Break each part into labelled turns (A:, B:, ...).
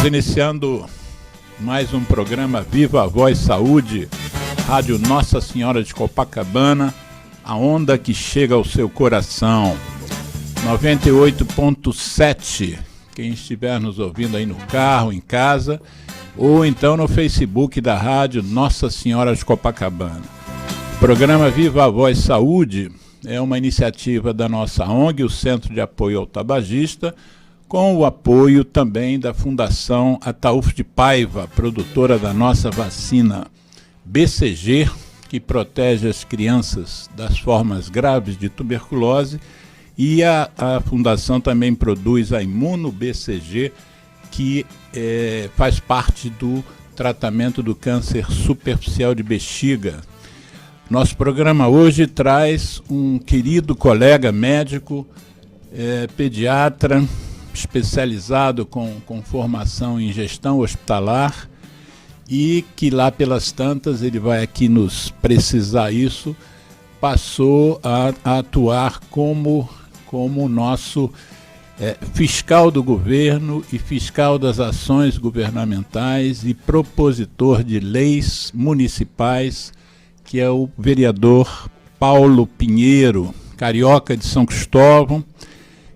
A: Iniciando mais um programa Viva a Voz Saúde, Rádio Nossa Senhora de Copacabana, a onda que chega ao seu coração, 98.7, quem estiver nos ouvindo aí no carro, em casa, ou então no Facebook da Rádio Nossa Senhora de Copacabana. O programa Viva a Voz Saúde é uma iniciativa da nossa ONG, o Centro de Apoio ao Tabagista, com o apoio também da Fundação Ataúfo de Paiva, produtora da nossa vacina BCG, que protege as crianças das formas graves de tuberculose, e a Fundação também produz a Imuno BCG, que faz parte do tratamento do câncer superficial de bexiga. Nosso programa hoje traz um querido colega médico, pediatra, especializado com formação em gestão hospitalar, e que lá pelas tantas, ele vai aqui nos precisar isso, passou a atuar como nosso fiscal do governo e fiscal das ações governamentais e propositor de leis municipais, que é o vereador Paulo Pinheiro, carioca de São Cristóvão.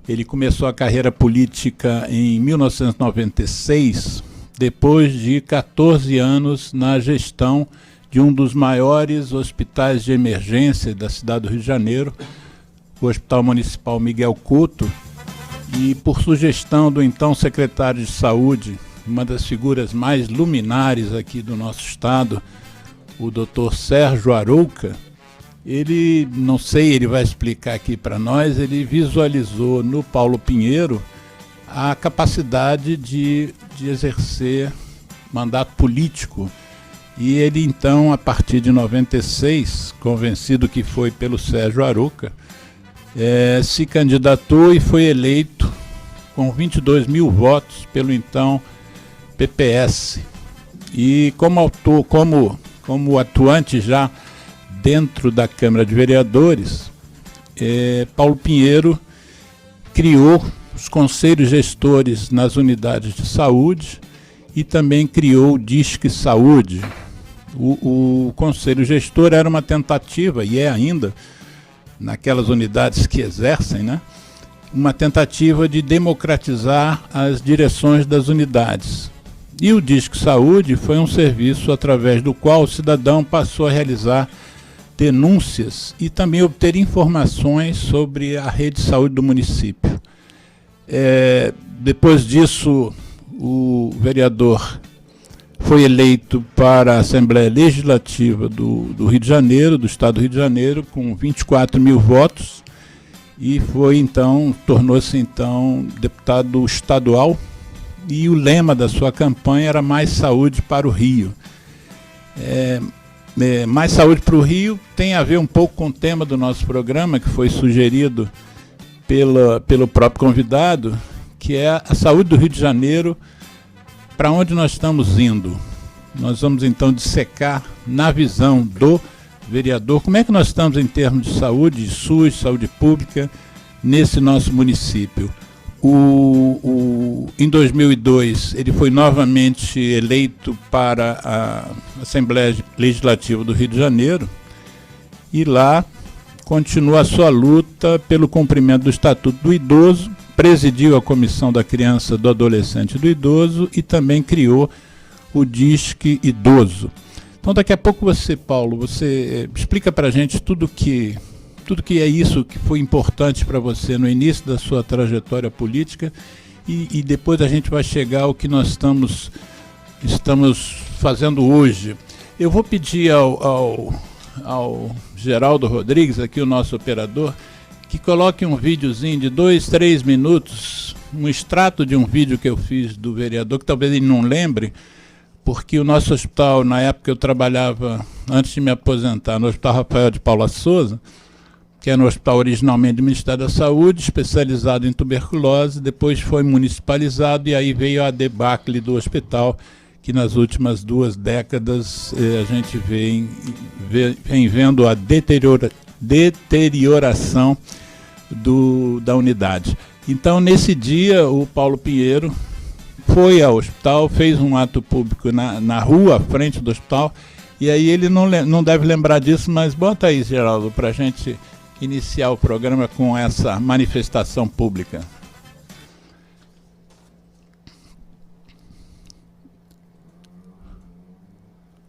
A: Ele começou a carreira política em 1996, depois de 14 anos na gestão de um dos maiores hospitais de emergência da cidade do Rio de Janeiro, o Hospital Municipal Miguel Couto, e por sugestão do então secretário de Saúde, uma das figuras mais luminares aqui do nosso estado, o Dr. Sérgio Arouca, ele, não sei, ele vai explicar aqui para nós, ele visualizou no Paulo Pinheiro a capacidade de exercer mandato político. E ele então, a partir de 96, convencido que foi pelo Sérgio Arouca, se candidatou e foi eleito com 22 mil votos pelo então PPS. E como atuante já dentro da Câmara de Vereadores, Paulo Pinheiro criou os conselhos gestores nas unidades de saúde e também criou o Disque Saúde. O conselho gestor era uma tentativa, e é ainda, naquelas unidades que exercem, né, uma tentativa de democratizar as direções das unidades. E o Disque Saúde foi um serviço através do qual o cidadão passou a realizar denúncias e também obter informações sobre a rede de saúde do município. Depois disso, o vereador foi eleito para a Assembleia Legislativa do Rio de Janeiro, do Estado do Rio de Janeiro, com 24 mil votos, e tornou-se então deputado estadual, e o lema da sua campanha era Mais Saúde para o Rio. Mais Saúde para o Rio tem a ver um pouco com o tema do nosso programa, que foi sugerido pelo próprio convidado, que é a saúde do Rio de Janeiro, para onde nós estamos indo. Nós vamos então dissecar, na visão do vereador, como é que nós estamos em termos de saúde, de SUS, saúde pública, nesse nosso município. Em 2002, ele foi novamente eleito para a Assembleia Legislativa do Rio de Janeiro, e lá continua a sua luta pelo cumprimento do Estatuto do Idoso, presidiu a Comissão da Criança, do Adolescente e do Idoso e também criou o Disque Idoso. Então daqui a pouco você, Paulo, você explica para a gente tudo que é isso que foi importante para você no início da sua trajetória política, e depois a gente vai chegar ao que nós estamos fazendo hoje. Eu vou pedir ao Geraldo Rodrigues, aqui o nosso operador, que coloque um videozinho de 2, 3 minutos, um extrato de um vídeo que eu fiz do vereador, que talvez ele não lembre, porque o nosso hospital, na época eu trabalhava, antes de me aposentar, no Hospital Rafael de Paula Souza, que era um hospital originalmente do Ministério da Saúde, especializado em tuberculose, depois foi municipalizado, e aí veio a debacle do hospital, que nas últimas 2 décadas a gente vem vendo a deterioração da unidade. Então, nesse dia, o Paulo Pinheiro foi ao hospital, fez um ato público na rua, à frente do hospital, e aí ele não deve lembrar disso, mas bota aí, Geraldo, para a gente iniciar o programa com essa manifestação pública.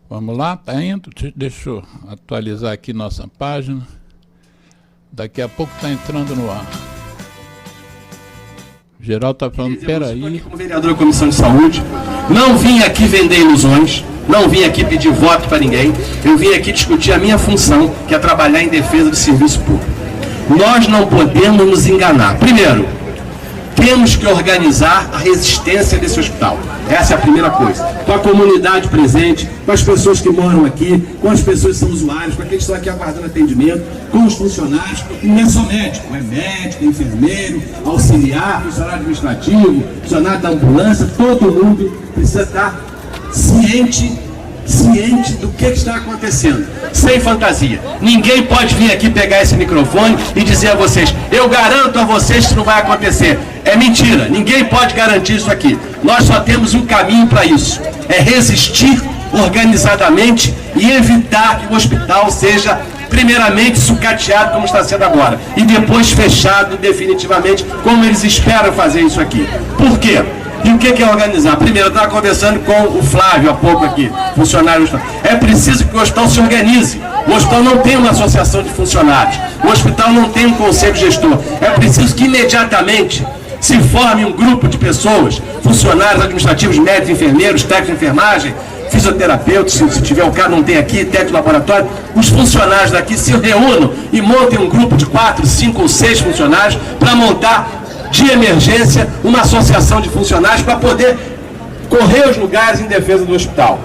A: Vamos lá, tá indo? Deixa eu atualizar aqui nossa página. Daqui a pouco está entrando no ar. Geraldo está falando, peraí.
B: Eu estou aqui como vereador da Comissão de Saúde. Não vim aqui vender ilusões. Não vim aqui pedir voto para ninguém. Eu vim aqui discutir a minha função, que é trabalhar em defesa do serviço público. Nós não podemos nos enganar. Primeiro, temos que organizar a resistência desse hospital. Essa é a primeira coisa. Com a comunidade presente, com as pessoas que moram aqui, com as pessoas que são usuários, com aqueles que estão aqui aguardando atendimento, com os funcionários, não é só médico, é médico, enfermeiro, auxiliar, funcionário administrativo, funcionário da ambulância, todo mundo precisa estar ciente do que está acontecendo, sem fantasia. Ninguém pode vir aqui pegar esse microfone e dizer a vocês, eu garanto a vocês que não vai acontecer. É mentira, ninguém pode garantir isso aqui. Nós só temos um caminho para isso, é resistir organizadamente e evitar que o hospital seja primeiramente sucateado como está sendo agora e depois fechado definitivamente como eles esperam fazer isso aqui. Por quê? E o que é organizar? Primeiro, eu estava conversando com o Flávio há pouco aqui, funcionário do hospital. É preciso que o hospital se organize. O hospital não tem uma associação de funcionários. O hospital não tem um conselho gestor. É preciso que imediatamente se forme um grupo de pessoas, funcionários administrativos, médicos, enfermeiros, técnicos de enfermagem, fisioterapeutas, se tiver o cara, não tem aqui, técnico de laboratório, os funcionários daqui se reúnam e montem um grupo de 4, 5 ou 6 funcionários para montar de emergência uma associação de funcionários para poder correr os lugares em defesa do hospital.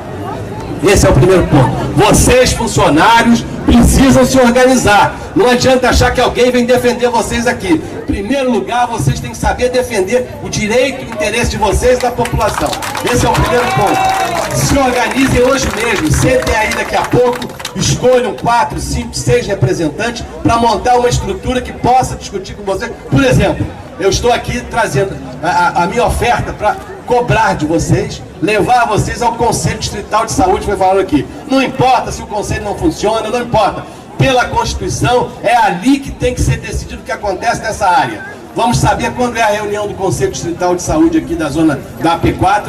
B: Esse é o primeiro ponto. Vocês, funcionários, precisam se organizar. Não adianta achar que alguém vem defender vocês aqui. Em primeiro lugar, vocês têm que saber defender o direito e o interesse de vocês e da população. Esse é o primeiro ponto. Se organizem hoje mesmo. Sentem aí daqui a pouco, escolham 4, 5, 6 representantes para montar uma estrutura que possa discutir com vocês. Por exemplo, eu estou aqui trazendo a minha oferta para cobrar de vocês, levar vocês ao Conselho Distrital de Saúde, que foi falado aqui. Não importa se o Conselho não funciona, não importa. Pela Constituição, é ali que tem que ser decidido o que acontece nessa área. Vamos saber quando é a reunião do Conselho Distrital de Saúde aqui da zona da AP4,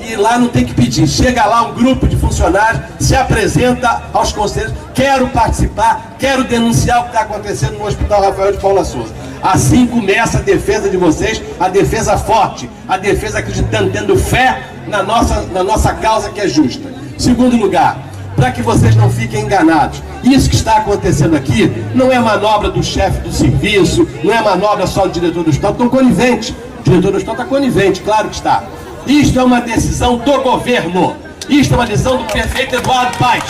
B: e lá não tem que pedir. Chega lá um grupo de funcionários, se apresenta aos conselheiros, quero participar, quero denunciar o que está acontecendo no Hospital Rafael de Paula Souza. Assim começa a defesa de vocês, a defesa forte, a defesa acreditando, tendo fé na nossa causa que é justa. Segundo lugar, para que vocês não fiquem enganados, isso que está acontecendo aqui não é manobra do chefe do serviço, não é manobra só do diretor do hospital, estão coniventes. O diretor do hospital está conivente, claro que está. Isto é uma decisão do governo. Isto é uma decisão do prefeito Eduardo Paes.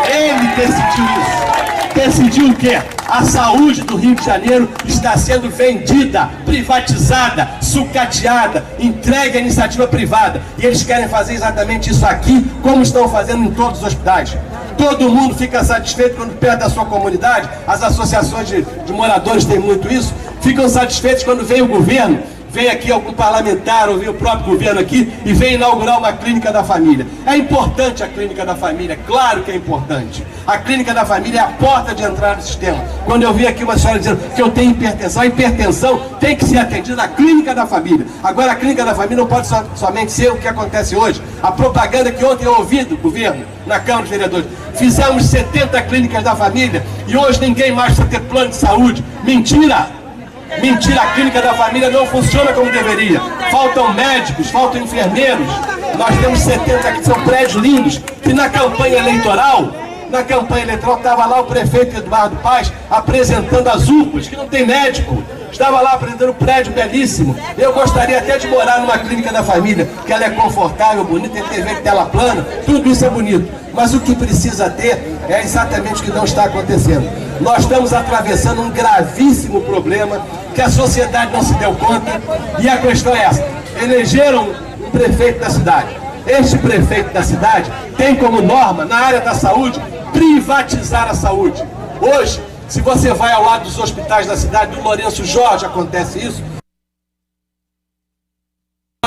B: Ele decidiu isso. Decidiu o quê? A saúde do Rio de Janeiro está sendo vendida, privatizada, sucateada, entregue à iniciativa privada. E eles querem fazer exatamente isso aqui, como estão fazendo em todos os hospitais. Todo mundo fica satisfeito quando perto da sua comunidade, as associações de moradores têm muito isso, ficam satisfeitos quando vem o governo, vem aqui algum parlamentar ou vem o próprio governo aqui e vem inaugurar uma clínica da família. É importante a clínica da família, claro que é importante. A clínica da família é a porta de entrada no sistema. Quando eu vi aqui uma senhora dizendo que eu tenho hipertensão, a hipertensão tem que ser atendida na clínica da família. Agora a clínica da família não pode somente ser o que acontece hoje. A propaganda que ontem eu ouvi do governo na Câmara de Vereadores. Fizemos 70 clínicas da família e hoje ninguém mais precisa ter plano de saúde. Mentira! Mentira, a clínica da família não funciona como deveria. Faltam médicos, faltam enfermeiros. Nós temos 70 que são prédios lindos. E na campanha eleitoral estava lá o prefeito Eduardo Paes apresentando as UPAs, que não tem médico. Estava lá apresentando um prédio belíssimo. Eu gostaria até de morar numa clínica da família, que ela é confortável, bonita, tem TV de tela plana, tudo isso é bonito. Mas o que precisa ter é exatamente o que não está acontecendo. Nós estamos atravessando um gravíssimo problema que a sociedade não se deu conta, e a questão é essa: elegeram um prefeito da cidade. Este prefeito da cidade tem como norma, na área da saúde, privatizar a saúde. Hoje, se você vai ao lado dos hospitais da cidade, do Lourenço Jorge acontece isso.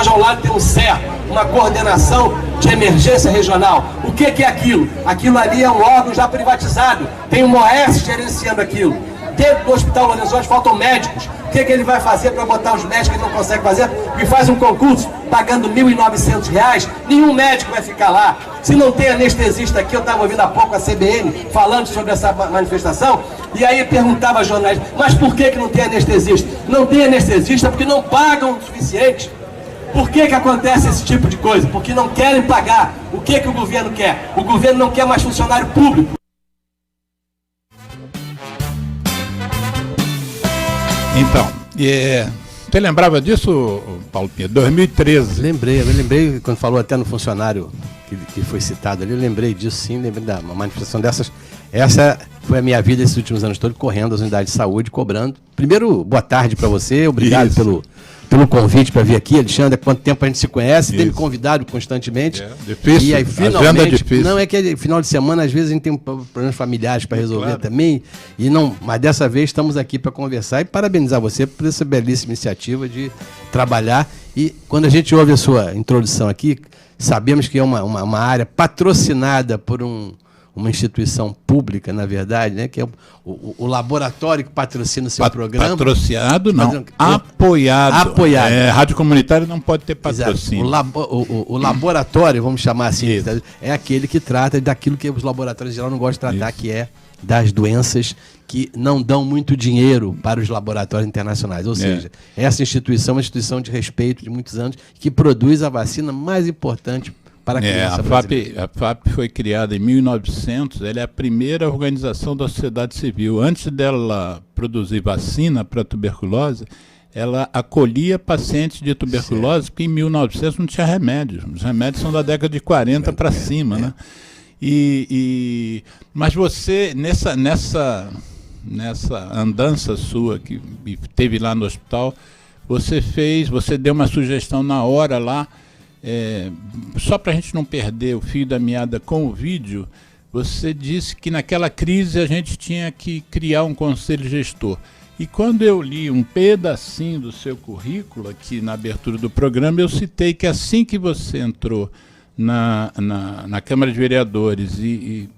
B: Nós ao lado temos CER, uma coordenação de emergência regional. O que é aquilo? Aquilo ali é um órgão já privatizado. Tem um OS gerenciando aquilo. Dentro do Hospital Lorenzoni faltam médicos. O que ele vai fazer para botar os médicos que ele não consegue fazer? E faz um concurso pagando R$ 1.900. Nenhum médico vai ficar lá. Se não tem anestesista aqui, eu estava ouvindo há pouco a CBN falando sobre essa manifestação, e aí perguntava a jornalista, mas por que não tem anestesista? Não tem anestesista porque não pagam o suficiente. Por que acontece esse tipo de coisa? Porque não querem pagar. O que o governo quer? O governo não quer mais funcionário público.
A: Então, você lembrava disso, Paulo Pinheiro? 2013.
C: Eu lembrei quando falou até no funcionário que foi citado ali, eu lembrei disso sim, lembrei da uma manifestação dessas. Essa foi a minha vida esses últimos anos todos, correndo às unidades de saúde, cobrando. Primeiro, boa tarde para você, obrigado pelo convite para vir aqui, Alexandre. Há quanto tempo a gente se conhece, tem me convidado constantemente.
A: Difícil,
C: e aí, finalmente,
A: agenda é difícil.
C: Não, é que final de semana, às vezes, a gente tem problemas familiares para resolver também, mas dessa vez estamos aqui para conversar e parabenizar você por essa belíssima iniciativa de trabalhar. E quando a gente ouve a sua introdução aqui, sabemos que é uma área patrocinada por uma instituição pública, na verdade, né, que é o laboratório que patrocina o seu programa.
A: Patrocinado não, apoiado. Rádio comunitária não pode ter patrocínio.
C: O laboratório, vamos chamar assim, é aquele que trata daquilo que os laboratórios em geral não gostam de tratar, que é das doenças que não dão muito dinheiro para os laboratórios internacionais. Ou seja, essa instituição é uma instituição de respeito de muitos anos que produz a vacina mais importante para a criança brasileira.
A: A FAP foi criada em 1900, ela é a primeira organização da sociedade civil. Antes dela produzir vacina para tuberculose, ela acolhia pacientes de tuberculose, porque em 1900 não tinha remédios. Os remédios são da década de 40 para cima, né? Mas você, nessa andança sua que teve lá no hospital, você deu uma sugestão na hora lá, só para a gente não perder o fio da meada com o vídeo, você disse que naquela crise a gente tinha que criar um conselho gestor. E quando eu li um pedacinho do seu currículo aqui na abertura do programa, eu citei que assim que você entrou na Câmara de Vereadores e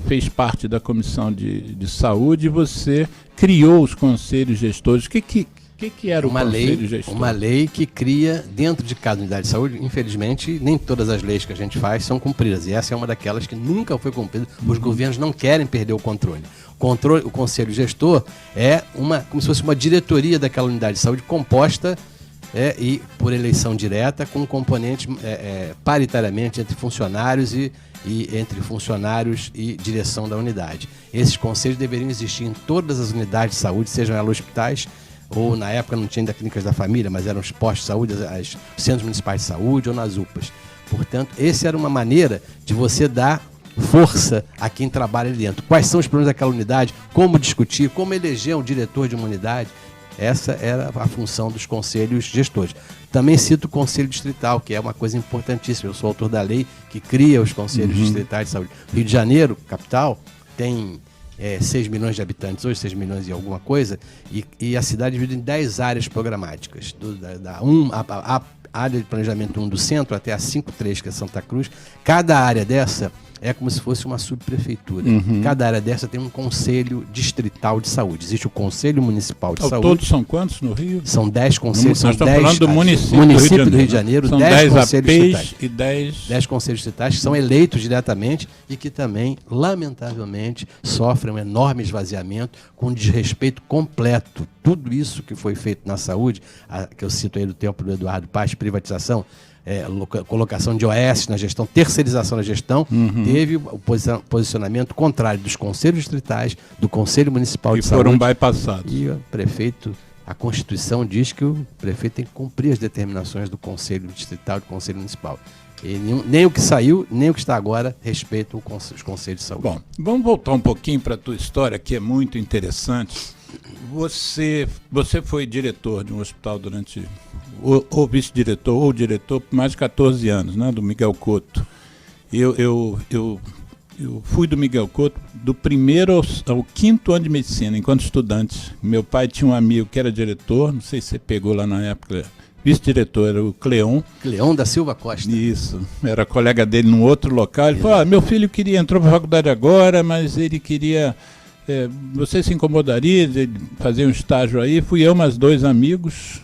A: fez parte da Comissão de Saúde, você criou os conselhos gestores. O que era o conselho gestor?
C: Uma lei que cria dentro de cada unidade de saúde. Infelizmente, nem todas as leis que a gente faz são cumpridas. E essa é uma daquelas que nunca foi cumprida. Os governos não querem perder o controle. O conselho gestor é como se fosse uma diretoria daquela unidade de saúde composta e por eleição direta, com componentes paritariamente entre funcionários e entre funcionários e direção da unidade. Esses conselhos deveriam existir em todas as unidades de saúde, sejam elas hospitais, ou na época não tinha ainda clínicas da família, mas eram os postos de saúde, os centros municipais de saúde ou nas UPAs. Portanto, essa era uma maneira de você dar força a quem trabalha ali dentro. Quais são os problemas daquela unidade, como discutir, como eleger um diretor de uma unidade. Essa era a função dos conselhos gestores. Também cito o Conselho Distrital, que é uma coisa importantíssima. Eu sou autor da lei que cria os conselhos distritais de saúde. Rio de Janeiro, capital, tem 6 milhões de habitantes, hoje 6 milhões e alguma coisa, e a cidade é dividida em 10 áreas programáticas. A área de planejamento 1 do centro até a 5.3, que é Santa Cruz. Cada área dessa é como se fosse uma subprefeitura. Cada área dessa tem um conselho distrital de saúde. Existe o Conselho Municipal de Saúde.
A: Todos são quantos no Rio?
C: São 10 conselhos.
A: Nós estamos falando do município
C: do Rio de Janeiro.
A: São
C: 10
A: conselhos
C: distritais.
A: E 10
C: conselhos distritais que são eleitos diretamente e que também, lamentavelmente, sofrem um enorme esvaziamento com desrespeito completo. Tudo isso que foi feito na saúde, que eu cito aí do tempo do Eduardo Paes, privatização, colocação de OS na gestão, terceirização da gestão, teve o posicionamento contrário dos conselhos distritais, do Conselho Municipal de Saúde.
A: E foram bypassados.
C: E o prefeito, a Constituição diz que o prefeito tem que cumprir as determinações do Conselho Distrital e do Conselho Municipal. E nem o que saiu, nem o que está agora respeitam os conselhos de saúde.
A: Bom, vamos voltar um pouquinho para a tua história, que é muito interessante. Você foi diretor de um hospital durante, ou vice-diretor, ou diretor, por mais de 14 anos, né, do Miguel Couto. Eu fui do Miguel Couto do primeiro ao 5º ano de medicina, enquanto estudante. Meu pai tinha um amigo que era diretor, não sei se você pegou lá na época, vice-diretor era o Cleon.
C: Cleon da Silva Costa.
A: Isso, era colega dele num outro local. Ele falou, meu filho entrou para a faculdade agora, mas ele queria... você se incomodaria de fazer um estágio aí? Fui eu, mais 2 amigos,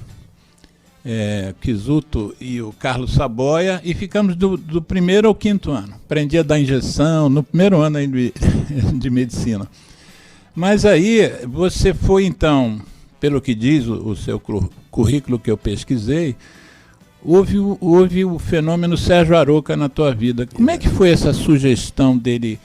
A: Quisuto e o Carlos Saboia, e ficamos do 1º ao 5º ano. Aprendi a dar injeção no 1º ano de medicina. Mas aí você foi, então, pelo que diz o seu currículo que eu pesquisei, houve o fenômeno Sérgio Arouca na tua vida. Como é que foi essa sugestão dele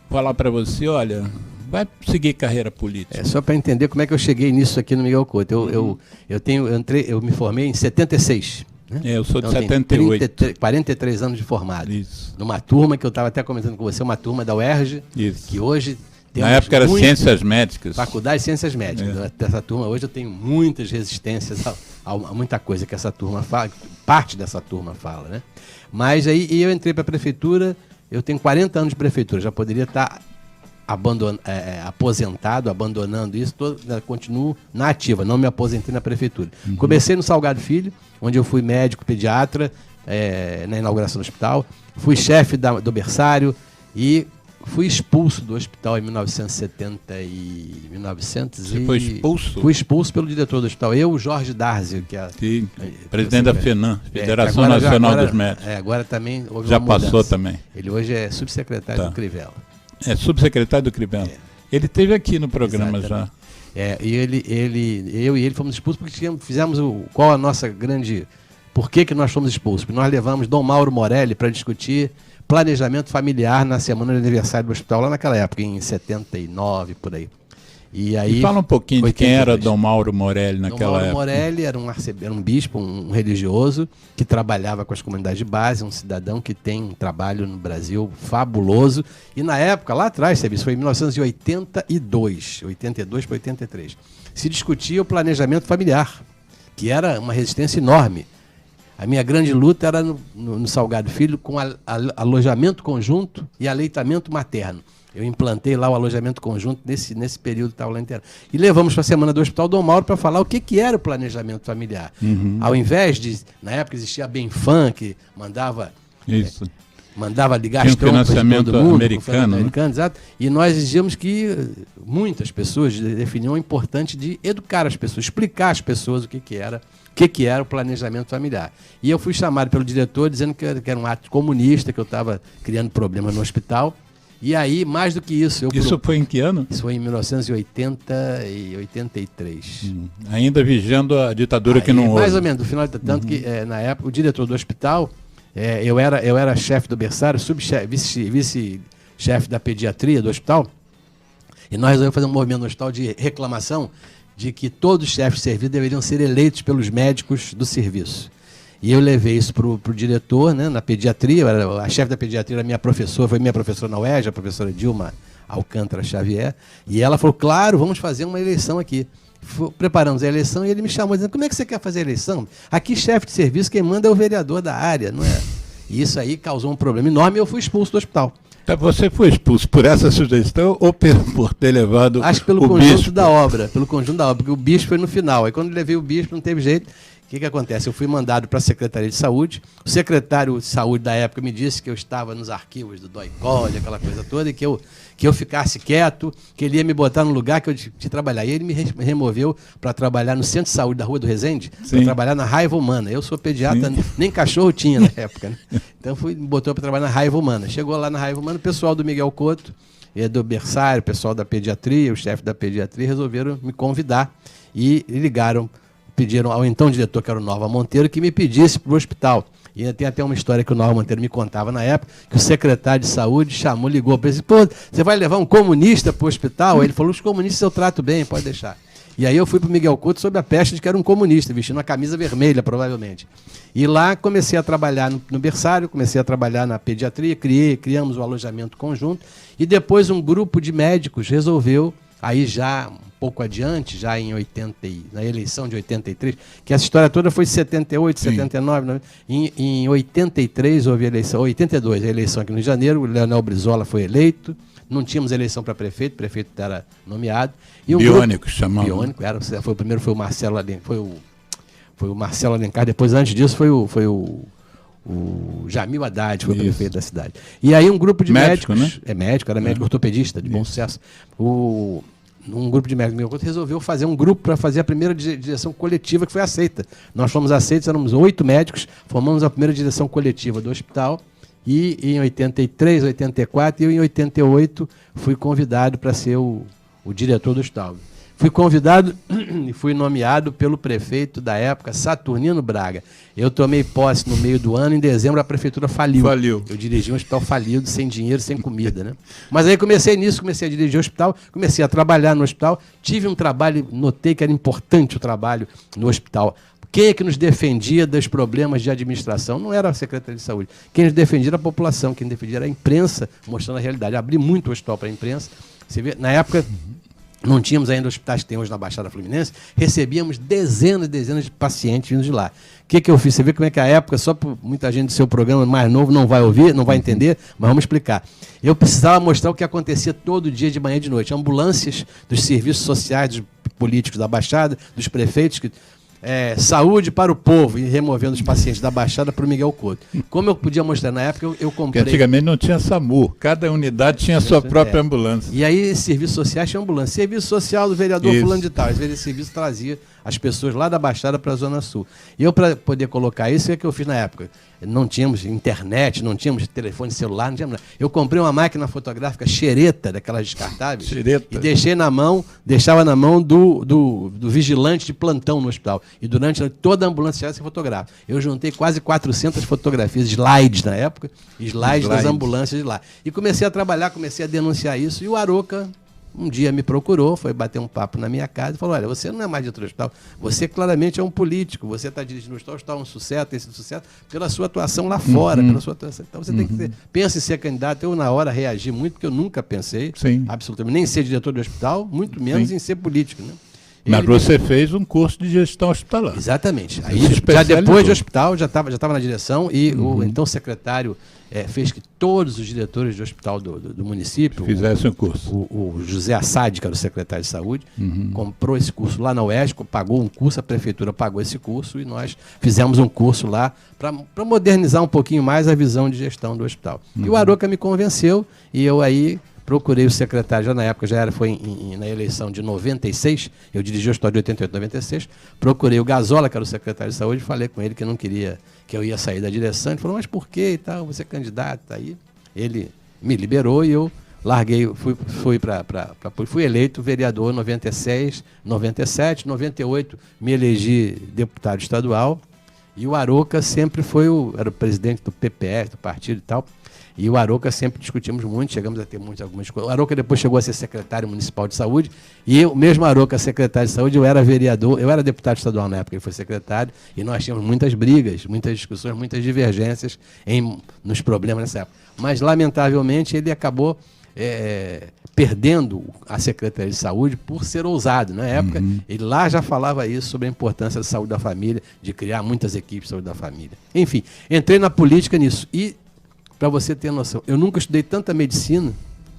A: falar para você, olha, vai seguir carreira política?
C: Só para entender como é que eu cheguei nisso aqui no Miguel Couto. Eu me formei em 76. Né?
A: Eu sou de 78.
C: 43 anos de formado.
A: Isso.
C: Numa turma que eu estava até comentando com você, uma turma da UERJ,
A: Isso.
C: que hoje...
A: Na época era Ciências Médicas.
C: Faculdade de Ciências Médicas. Dessa turma, hoje eu tenho muitas resistências a muita coisa que essa turma fala, parte dessa turma fala, né? Mas aí eu entrei para a prefeitura, eu tenho 40 anos de prefeitura, já poderia estar aposentado, abandonando isso, continuo na ativa, não me aposentei na prefeitura. Uhum. Comecei no Salgado Filho, onde eu fui médico pediatra, na inauguração do hospital, fui chefe do berçário e fui expulso do hospital em 1970
A: Você foi expulso?
C: Fui expulso pelo diretor do hospital. Eu, Jorge Darzio, que é...
A: Sim, presidente da FENAM, Federação Nacional dos Médicos.
C: Agora também houve
A: já
C: uma
A: passou
C: mudança.
A: Também.
C: Ele hoje é subsecretário do Crivella.
A: É subsecretário do Crivella. Ele esteve aqui no programa.
C: Exatamente. Já. Eu e ele fomos expulsos porque fizemos qual a nossa grande... Por que nós fomos expulsos? Porque nós levamos Dom Mauro Morelli para discutir planejamento familiar na semana de aniversário do hospital, lá naquela época, em 79, por aí. E
A: fala um pouquinho de quem era Dom Mauro Morelli naquela época. Dom Mauro
C: Morelli era um bispo, um religioso, que trabalhava com as comunidades de base, um cidadão que tem um trabalho no Brasil fabuloso. E na época, lá atrás, isso foi em 1982, 82 para 83, se discutia o planejamento familiar, que era uma resistência enorme. A minha grande luta era no Salgado Filho com alojamento conjunto e aleitamento materno. Eu implantei lá o alojamento conjunto nesse período que estava lá inteiro. E levamos para a semana do Hospital Dom Mauro para falar o que era o planejamento familiar. Uhum. Ao invés de, na época existia a Benfam, que mandava ligar as trompas de todo mundo,
A: americano,
C: exato. E nós exigíamos que muitas pessoas definiam o importante de educar as pessoas, explicar às pessoas o que era o planejamento familiar. E eu fui chamado pelo diretor dizendo que era um ato comunista, que eu estava criando problemas no hospital. E aí, mais do que isso...
A: Isso foi em que ano?
C: Isso foi em 1980 e 83.
A: Ainda vigiando a ditadura que não houve.
C: Mais ou menos, no final, tanto que na época o diretor do hospital, eu era chefe do berçário, vice-chefe da pediatria do hospital, e nós resolvemos fazer um movimento no hospital de reclamação de que todos os chefes de serviço deveriam ser eleitos pelos médicos do serviço. E eu levei isso para o diretor, né, na pediatria. A chefe da pediatria era minha professora, foi minha professora na UERJ, a professora Dilma Alcântara Xavier, e ela falou, claro, vamos fazer uma eleição aqui. Preparamos a eleição e ele me chamou dizendo, como é que você quer fazer a eleição? Aqui, chefe de serviço, quem manda é o vereador da área, não é? E isso aí causou um problema enorme e eu fui expulso do hospital.
A: Você foi expulso por essa sugestão ou por ter levado
C: Acho que pelo conjunto da obra, porque o bispo foi no final. Aí quando eu levei o bispo não teve jeito. O que acontece? Eu fui mandado para a Secretaria de Saúde. O secretário de Saúde da época me disse que eu estava nos arquivos do DOI-COLE, aquela coisa toda, e que eu ficasse quieto, que ele ia me botar no lugar que eu de trabalhar. E ele me removeu para trabalhar no Centro de Saúde da Rua do Resende, para trabalhar na raiva humana. Eu sou pediatra, nem cachorro tinha na época, né? Então me botou para trabalhar na raiva humana. Chegou lá na raiva humana, o pessoal do Miguel Couto, do berçário, o pessoal da pediatria, o chefe da pediatria, resolveram me convidar e pediram ao então diretor, que era o Nova Monteiro, que me pedisse para o hospital. E tem até uma história que o Nova Monteiro me contava na época, que o secretário de saúde ligou para ele e disse, pô, você vai levar um comunista para o hospital? Aí ele falou, os comunistas eu trato bem, pode deixar. E aí eu fui para o Miguel Couto sob a peste de que era um comunista, vestindo uma camisa vermelha, provavelmente. E lá comecei a trabalhar no berçário, comecei a trabalhar na pediatria, criamos o alojamento conjunto, e depois um grupo de médicos resolveu, aí já um pouco adiante, já na eleição de 83, que essa história toda foi 78, 79, em 83 houve a eleição, 82 a eleição aqui no Rio de Janeiro, o Leonel Brizola foi eleito, não tínhamos eleição para prefeito, o prefeito era nomeado. E
A: Biônico, chamava.
C: Biônico, foi o primeiro, foi o Marcelo Alencar, foi o Foi o Marcelo Alencar, depois, antes disso, foi o Jamil Haddad, foi o prefeito da cidade. E aí um grupo de médicos...
A: Né?
C: Era médico ortopedista, de bom sucesso. Um grupo de médicos resolveu fazer um grupo para fazer a primeira direção coletiva que foi aceita. Nós fomos aceitos, éramos 8 médicos, formamos a primeira direção coletiva do hospital e em 83, 84 e eu em 88 fui convidado para ser o diretor do hospital. Fui convidado e fui nomeado pelo prefeito da época, Saturnino Braga. Eu tomei posse no meio do ano, em dezembro a prefeitura faliu. Eu dirigi um hospital falido, sem dinheiro, sem comida, né? Mas aí comecei a dirigir o hospital, comecei a trabalhar no hospital, tive um trabalho, notei que era importante o trabalho no hospital. Quem é que nos defendia dos problemas de administração? Não era a Secretaria de Saúde. Quem nos defendia era a população, quem defendia era a imprensa, mostrando a realidade. Abri muito o hospital para a imprensa. Você vê, na época... Não tínhamos ainda hospitais que tem hoje na Baixada Fluminense, recebíamos dezenas e dezenas de pacientes vindo de lá. O que eu fiz? Você vê como é que a época, só por muita gente do seu programa mais novo não vai ouvir, não vai entender, mas vamos explicar. Eu precisava mostrar o que acontecia todo dia, de manhã e de noite. Ambulâncias dos serviços sociais, dos políticos da Baixada, dos prefeitos que... saúde para o povo, e removendo os pacientes da Baixada para o Miguel Couto. Como eu podia mostrar na época, eu comprei...
A: Porque antigamente não tinha SAMU, cada unidade tinha sua própria ambulância.
C: E aí, serviços sociais tinha ambulância. Serviço social do vereador fulano de tal. Às vezes esse serviço trazia as pessoas lá da Baixada para a Zona Sul. E eu, para poder colocar isso, é que eu fiz na época. Não tínhamos internet, não tínhamos telefone celular, não tínhamos nada. Eu comprei uma máquina fotográfica xereta, daquelas descartáveis, e deixava na mão do vigilante de plantão no hospital. E durante toda a ambulância se fotografava. Eu juntei quase 400 fotografias, slides na época, slides das ambulâncias de lá. E comecei a trabalhar, comecei a denunciar isso, e o Aroca um dia me procurou, foi bater um papo na minha casa e falou: olha, você não é mais diretor do hospital, você claramente é um político, você está dirigindo o hospital, um sucesso, tem sido sucesso pela sua atuação lá fora, pela sua atuação. Então você tem que pensa em ser candidato. Eu, na hora, reagi muito, porque eu nunca pensei, absolutamente, nem em ser diretor do hospital, muito menos em ser político, né?
A: Mas você fez um curso de gestão hospitalar.
C: Exatamente. Aí, já depois de hospital, já estava na direção, e o então secretário fez que todos os diretores de hospital do município
A: fizessem o curso.
C: O José Assad, que era o secretário de saúde, comprou esse curso lá na UESC, pagou um curso, a prefeitura pagou esse curso, e nós fizemos um curso lá para modernizar um pouquinho mais a visão de gestão do hospital. E o Aroca me convenceu, e eu aí procurei o secretário, já na época, foi na eleição de 96, eu dirigi o hospital de 88 a 96, procurei o Gazola, que era o secretário de saúde, falei com ele que não queria, que eu ia sair da direção. Ele falou: mas por quê e tal, você é candidato, aí ele me liberou e eu larguei, fui eleito vereador em 96, 97, 98, me elegi deputado estadual, e o Aroca sempre era o presidente do PPS, do partido e tal. E o Aroca sempre discutimos muito, chegamos a ter algumas coisas. O Aroca depois chegou a ser secretário municipal de saúde, e eu, mesmo Aroca, secretário de saúde, eu era vereador, eu era deputado estadual na época, ele foi secretário, e nós tínhamos muitas brigas, muitas discussões, muitas divergências nos problemas nessa época. Mas, lamentavelmente, ele acabou perdendo a Secretaria de Saúde por ser ousado. Na época, ele lá já falava isso, sobre a importância da saúde da família, de criar muitas equipes de saúde da família. Enfim, entrei na política nisso. E, para você ter noção, eu nunca estudei tanta medicina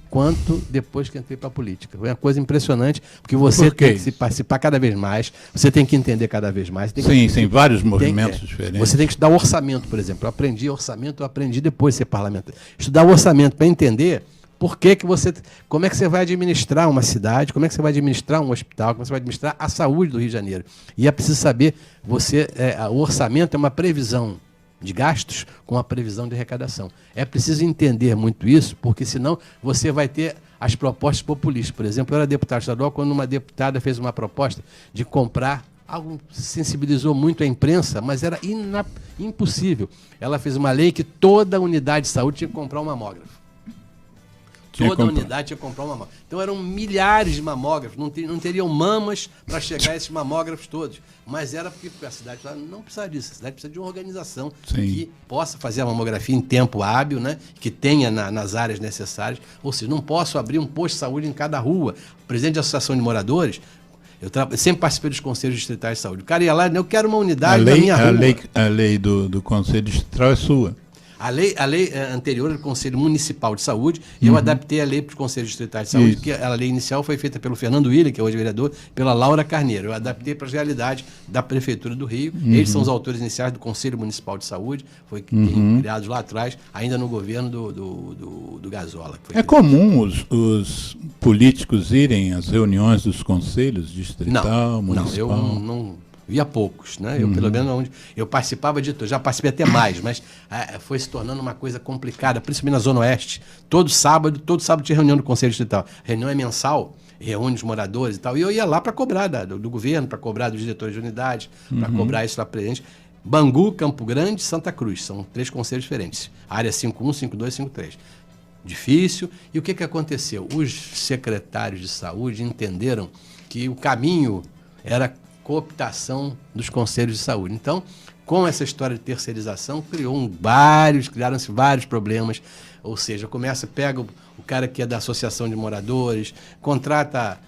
C: quanto depois que entrei para a política. Foi uma coisa impressionante, porque você tem que se participar cada vez mais, você tem que entender cada vez mais.
A: Tem vários movimentos diferentes.
C: Você tem que estudar o orçamento, por exemplo. Eu aprendi orçamento, eu aprendi depois de ser parlamentar. Estudar o orçamento para entender como é que você vai administrar uma cidade, como é que você vai administrar um hospital, como você vai administrar a saúde do Rio de Janeiro. E é preciso saber, o orçamento é uma previsão de gastos com a previsão de arrecadação. É preciso entender muito isso, porque senão você vai ter as propostas populistas. Por exemplo, eu era deputado estadual, quando uma deputada fez uma proposta de comprar, algo sensibilizou muito a imprensa, mas era impossível. Ela fez uma lei que toda unidade de saúde tinha que comprar um mamógrafo. Toda unidade tinha que comprar um mamógrafo. Então eram milhares de mamógrafos, não teriam mamas para chegar a esses mamógrafos todos. Mas era porque a cidade não precisa disso. A cidade precisa de uma organização que possa fazer a mamografia em tempo hábil, né? Que tenha nas áreas necessárias. Ou seja, não posso abrir um posto de saúde em cada rua. O presidente da Associação de Moradores, eu sempre participei dos conselhos distritais de saúde. O cara ia lá, eu quero uma unidade na minha rua.
A: A lei do Conselho Distrital é sua.
C: A lei anterior era o Conselho Municipal de Saúde, e eu adaptei a lei para os Conselhos Distritais de Saúde, que a lei inicial foi feita pelo Fernando Willi, que é hoje vereador, pela Laura Carneiro. Eu adaptei para as realidades da Prefeitura do Rio. Eles são os autores iniciais do Conselho Municipal de Saúde, foi criados lá atrás, ainda no governo do Gazola.
A: É comum os políticos irem às reuniões dos conselhos distrital, municipal?
C: Não, eu não via poucos, né? Eu, pelo menos, eu participava de tudo, já participei até mais, mas foi se tornando uma coisa complicada, principalmente na Zona Oeste. Todo sábado tinha reunião do Conselho Distrital. A reunião é mensal, reúne os moradores e tal, e eu ia lá para cobrar do governo, para cobrar dos diretores de unidade, para cobrar isso lá para gente. Bangu, Campo Grande e Santa Cruz, são 3 conselhos diferentes. Área 51, 52 e 53. Difícil. E o que aconteceu? Os secretários de saúde entenderam que o caminho era cooptação dos conselhos de saúde. Então, com essa história de terceirização, criaram-se vários problemas. Ou seja, pega o cara que é da associação de moradores, contrata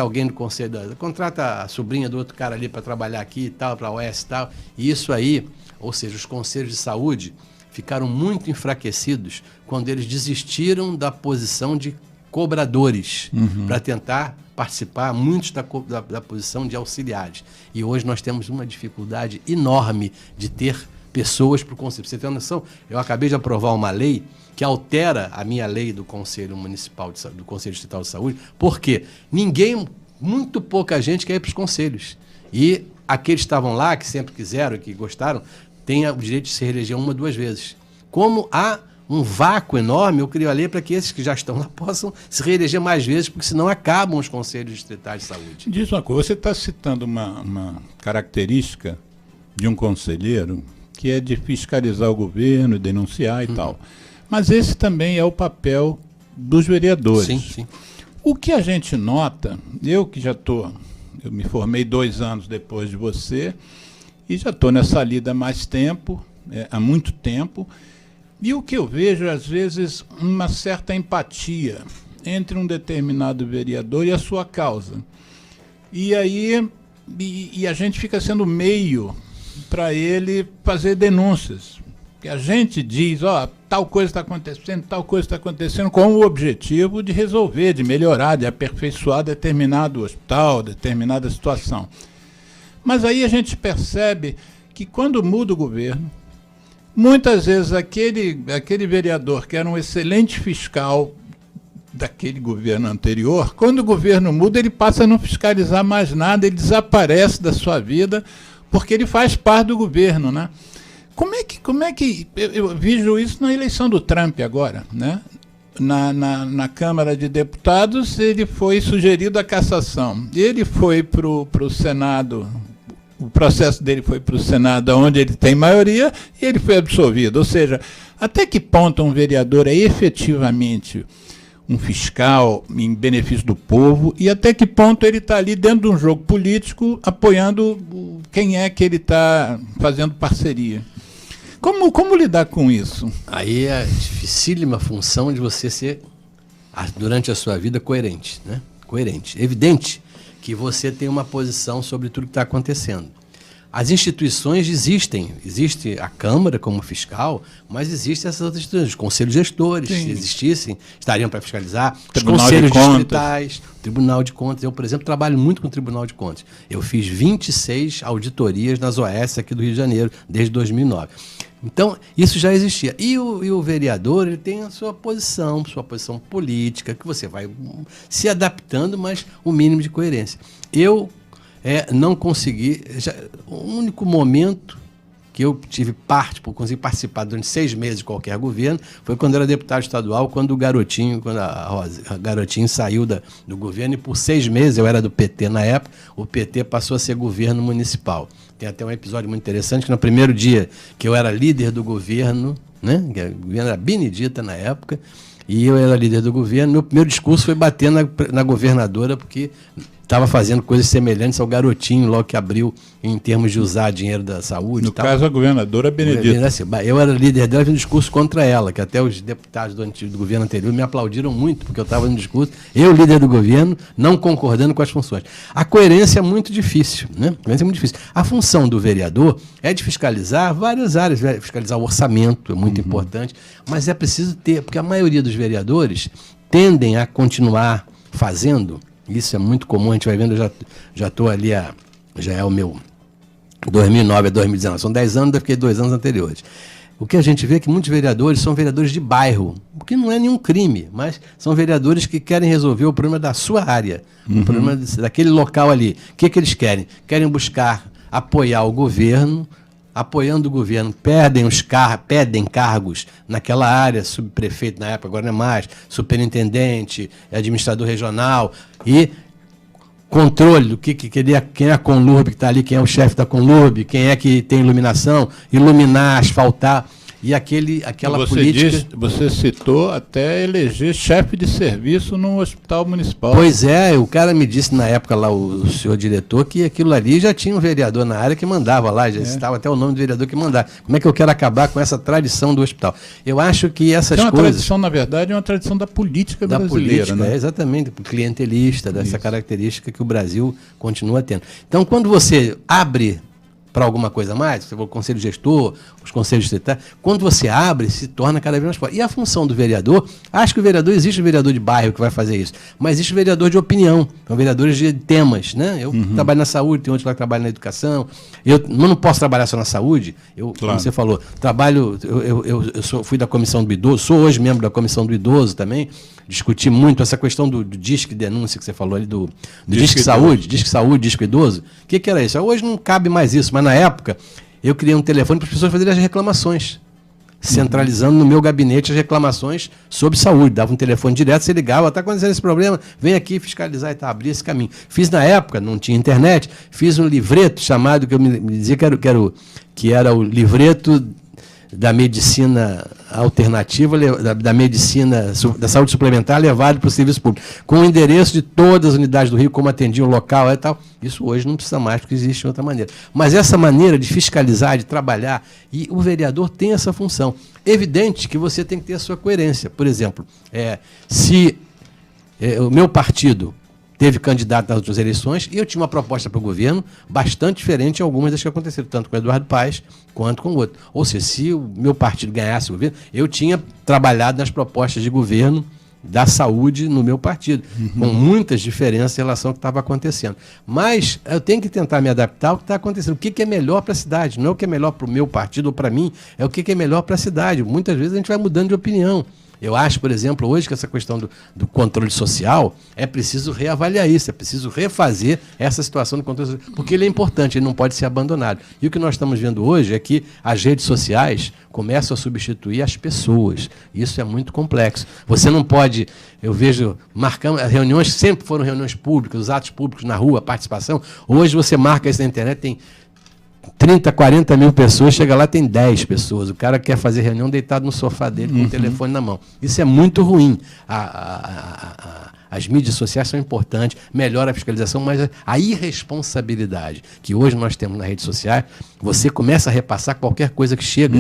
C: alguém do conselho, contrata a sobrinha do outro cara ali para trabalhar aqui e tal, para a OS e tal. E isso aí, ou seja, os conselhos de saúde ficaram muito enfraquecidos quando eles desistiram da posição de cobradores para tentar participar muitos da posição de auxiliares. E hoje nós temos uma dificuldade enorme de ter pessoas para o conselho. Você tem uma noção? Eu acabei de aprovar uma lei que altera a minha lei do Conselho Municipal, do Conselho Distrital de Saúde, porque muito pouca gente quer ir para os conselhos. E aqueles que estavam lá, que sempre quiseram, que gostaram, têm o direito de se reeleger 1 ou 2 vezes. Como há um vácuo enorme, eu crio a lei para que esses que já estão lá possam se reeleger mais vezes, porque senão acabam os conselhos distritais de saúde.
A: Diz uma coisa, você está citando uma característica de um conselheiro que é de fiscalizar o governo, denunciar e tal. Mas esse também é o papel dos vereadores.
C: Sim.
A: O que a gente nota, eu me formei 2 anos depois de você, e já estou nessa lida há mais tempo, há muito tempo, e o que eu vejo, às vezes, uma certa empatia entre um determinado vereador e a sua causa. E aí a gente fica sendo meio para ele fazer denúncias. Que a gente diz, tal coisa está acontecendo, com o objetivo de resolver, de melhorar, de aperfeiçoar determinado hospital, determinada situação. Mas aí a gente percebe que quando muda o governo, muitas vezes aquele vereador que era um excelente fiscal daquele governo anterior, quando o governo muda, ele passa a não fiscalizar mais nada, ele desaparece da sua vida, porque ele faz parte do governo, né? Como é que eu vejo isso na eleição do Trump agora, né? Na Câmara de Deputados, ele foi sugerido a cassação. Ele foi para o Senado, o processo dele foi para o Senado, onde ele tem maioria, e ele foi absolvido. Ou seja, até que ponto um vereador é efetivamente um fiscal em benefício do povo, e até que ponto ele está ali dentro de um jogo político apoiando quem é que ele está fazendo parceria. Como lidar com isso?
C: Aí é a dificílima função de você ser, durante a sua vida, coerente, né? Coerente. É evidente que você tem uma posição sobre tudo que está acontecendo. As instituições existem. Existe a Câmara como fiscal, mas existem essas outras instituições. Os conselhos gestores, se existissem, estariam para fiscalizar. Os conselhos distritais, Tribunal de Contas. Eu, por exemplo, trabalho muito com o Tribunal de Contas. Eu fiz 26 auditorias nas OS aqui do Rio de Janeiro, desde 2009. Então, isso já existia. E o vereador, ele tem a sua posição política, que você vai se adaptando, mas o mínimo de coerência. Eu não consegui... O único momento que eu tive consegui participar durante 6 meses de qualquer governo foi quando eu era deputado estadual, quando a Garotinho saiu do governo, e por 6 meses, eu era do PT na época, o PT passou a ser governo municipal. Tem até um episódio muito interessante, que no primeiro dia que eu era líder do governo, né, o governo era Benedita na época, e eu era líder do governo, meu primeiro discurso foi bater na governadora, porque estava fazendo coisas semelhantes ao Garotinho, logo que abriu, em termos de usar dinheiro da saúde.
A: No caso, a governadora Benedita.
C: Assim, eu era líder dela, fiz um discurso contra ela, que até os deputados do governo anterior me aplaudiram muito, porque eu estava no discurso, eu, líder do governo, não concordando com as funções. A coerência é muito difícil, né? A coerência é muito difícil. A função do vereador é de fiscalizar várias áreas, fiscalizar o orçamento, é muito importante, mas é preciso ter, porque a maioria dos vereadores tendem a continuar fazendo, isso é muito comum, a gente vai vendo, eu já estou ali, já é o meu 2009 a 2019, são 10 anos, eu fiquei 2 anos anteriores. O que a gente vê é que muitos vereadores são vereadores de bairro, o que não é nenhum crime, mas são vereadores que querem resolver o problema da sua área, o problema daquele local ali. O que eles querem? Querem buscar apoiar o governo, apoiando o governo, pedem cargos naquela área, subprefeito na época, agora não é mais, superintendente, administrador regional, e controle do quem é a Conlurb que está ali, quem é o chefe da Conlurb, quem é que tem iluminação, iluminar, asfaltar, e aquela política...
A: Você citou até eleger chefe de serviço no hospital municipal.
C: Pois é, o cara me disse na época lá, o senhor diretor, que aquilo ali já tinha um vereador na área que mandava lá, já citava até o nome do vereador que mandava. Como é que eu quero acabar com essa tradição do hospital? Eu acho que essas coisas...
A: uma tradição, na verdade, é uma tradição da política brasileira, né?
C: Exatamente, clientelista, dessa característica que o Brasil continua tendo. Então, quando você abre para alguma coisa a mais, você falou o conselho gestor, os conselhos distritais, quando você abre, se torna cada vez mais forte. E a função do vereador, acho que o vereador, existe o vereador de bairro que vai fazer isso, mas existe o vereador de opinião, são vereadores de temas, né? Eu trabalho na saúde, tem outros lá que trabalham na educação, eu não posso trabalhar só na saúde, como você falou, fui da comissão do idoso, sou hoje membro da comissão do idoso também, discuti muito essa questão do disque denúncia que você falou ali, do disque saúde, disque idoso. O que era isso? Hoje não cabe mais isso, mas na época eu criei um telefone para as pessoas fazerem as reclamações, centralizando no meu gabinete as reclamações sobre saúde. Dava um telefone direto, você ligava, está acontecendo esse problema, vem aqui fiscalizar e abrir esse caminho. Fiz na época, não tinha internet, fiz um livreto chamado, que eu me dizia que era o livreto da medicina alternativa, da medicina, da saúde suplementar levado para o serviço público, com o endereço de todas as unidades do Rio, como atendiam o local e tal. Isso hoje não precisa mais, porque existe outra maneira. Mas essa maneira de fiscalizar, de trabalhar, e o vereador tem essa função. Evidente que você tem que ter a sua coerência. Por exemplo, se o meu partido teve candidato nas outras eleições, e eu tinha uma proposta para o governo bastante diferente de algumas das que aconteceram, tanto com o Eduardo Paes quanto com o outro. Ou seja, se o meu partido ganhasse o governo, eu tinha trabalhado nas propostas de governo da saúde no meu partido, com muitas diferenças em relação ao que estava acontecendo. Mas eu tenho que tentar me adaptar ao que está acontecendo. O que é melhor para a cidade? Não é o que é melhor para o meu partido ou para mim, é o que é melhor para a cidade. Muitas vezes a gente vai mudando de opinião. Eu acho, por exemplo, hoje que essa questão do controle social, é preciso reavaliar isso, é preciso refazer essa situação do controle social, porque ele é importante, ele não pode ser abandonado. E o que nós estamos vendo hoje é que as redes sociais começam a substituir as pessoas. Isso é muito complexo. Você não pode, eu vejo, marcando, as reuniões sempre foram reuniões públicas, os atos públicos na rua, a participação. Hoje você marca isso na internet, tem 30, 40 mil pessoas, chega lá, tem 10 pessoas. O cara quer fazer reunião deitado no sofá dele com o telefone na mão. Isso é muito ruim. As mídias sociais são importantes, melhora a fiscalização, mas a irresponsabilidade que hoje nós temos nas redes sociais, você começa a repassar qualquer coisa que chega.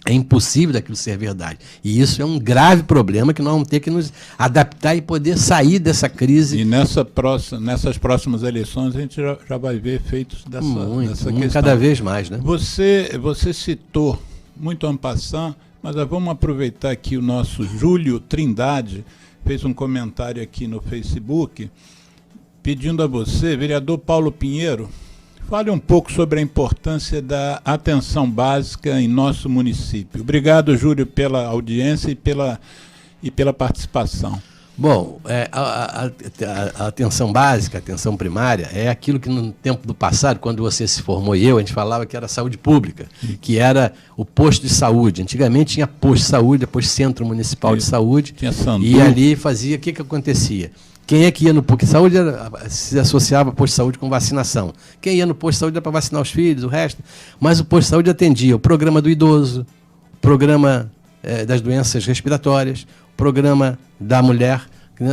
C: É impossível daquilo ser verdade. E isso é um grave problema que nós vamos ter que nos adaptar e poder sair dessa crise.
A: E nessas próximas eleições a gente já vai ver efeitos dessa questão.
C: Cada vez mais, né?
A: Você citou, muito en passant, mas vamos aproveitar aqui o nosso Júlio Trindade, fez um comentário aqui no Facebook, pedindo a você, vereador Paulo Pinheiro, fale um pouco sobre a importância da atenção básica em nosso município. Obrigado, Júlio, pela audiência e pela participação.
C: Bom, a atenção básica, a atenção primária, é aquilo que no tempo do passado, quando você se formou e a gente falava que era saúde pública, que era o posto de saúde. Antigamente tinha posto de saúde, depois Centro Municipal de Saúde, e ali fazia, o que acontecia? Quem é que ia no posto de saúde se associava ao posto de saúde com vacinação. Quem ia no posto de saúde era para vacinar os filhos, o resto. Mas o posto de saúde atendia o programa do idoso, o programa das doenças respiratórias, o programa da mulher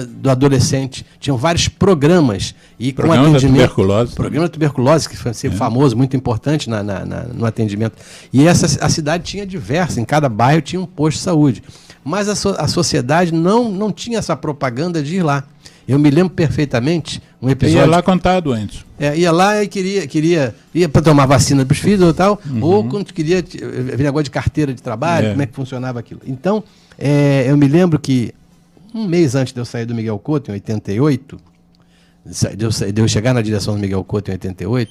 C: do adolescente. Tinham vários programas. E
A: programa
C: com atendimento.
A: Tuberculose.
C: Programa da tuberculose, que foi sempre famoso, muito importante no atendimento. E a cidade tinha diversas, em cada bairro tinha um posto de saúde. Mas a sociedade não tinha essa propaganda de ir lá. Eu me lembro perfeitamente um episódio.
A: Ia lá quando estava doente.
C: Ia lá e ia para tomar vacina para os filhos ou tal, ou quando queria negócio de carteira de trabalho, como é que funcionava aquilo. Então, eu me lembro que um mês antes de eu sair do Miguel Couto, em 88, de eu chegar na direção do Miguel Couto em 88,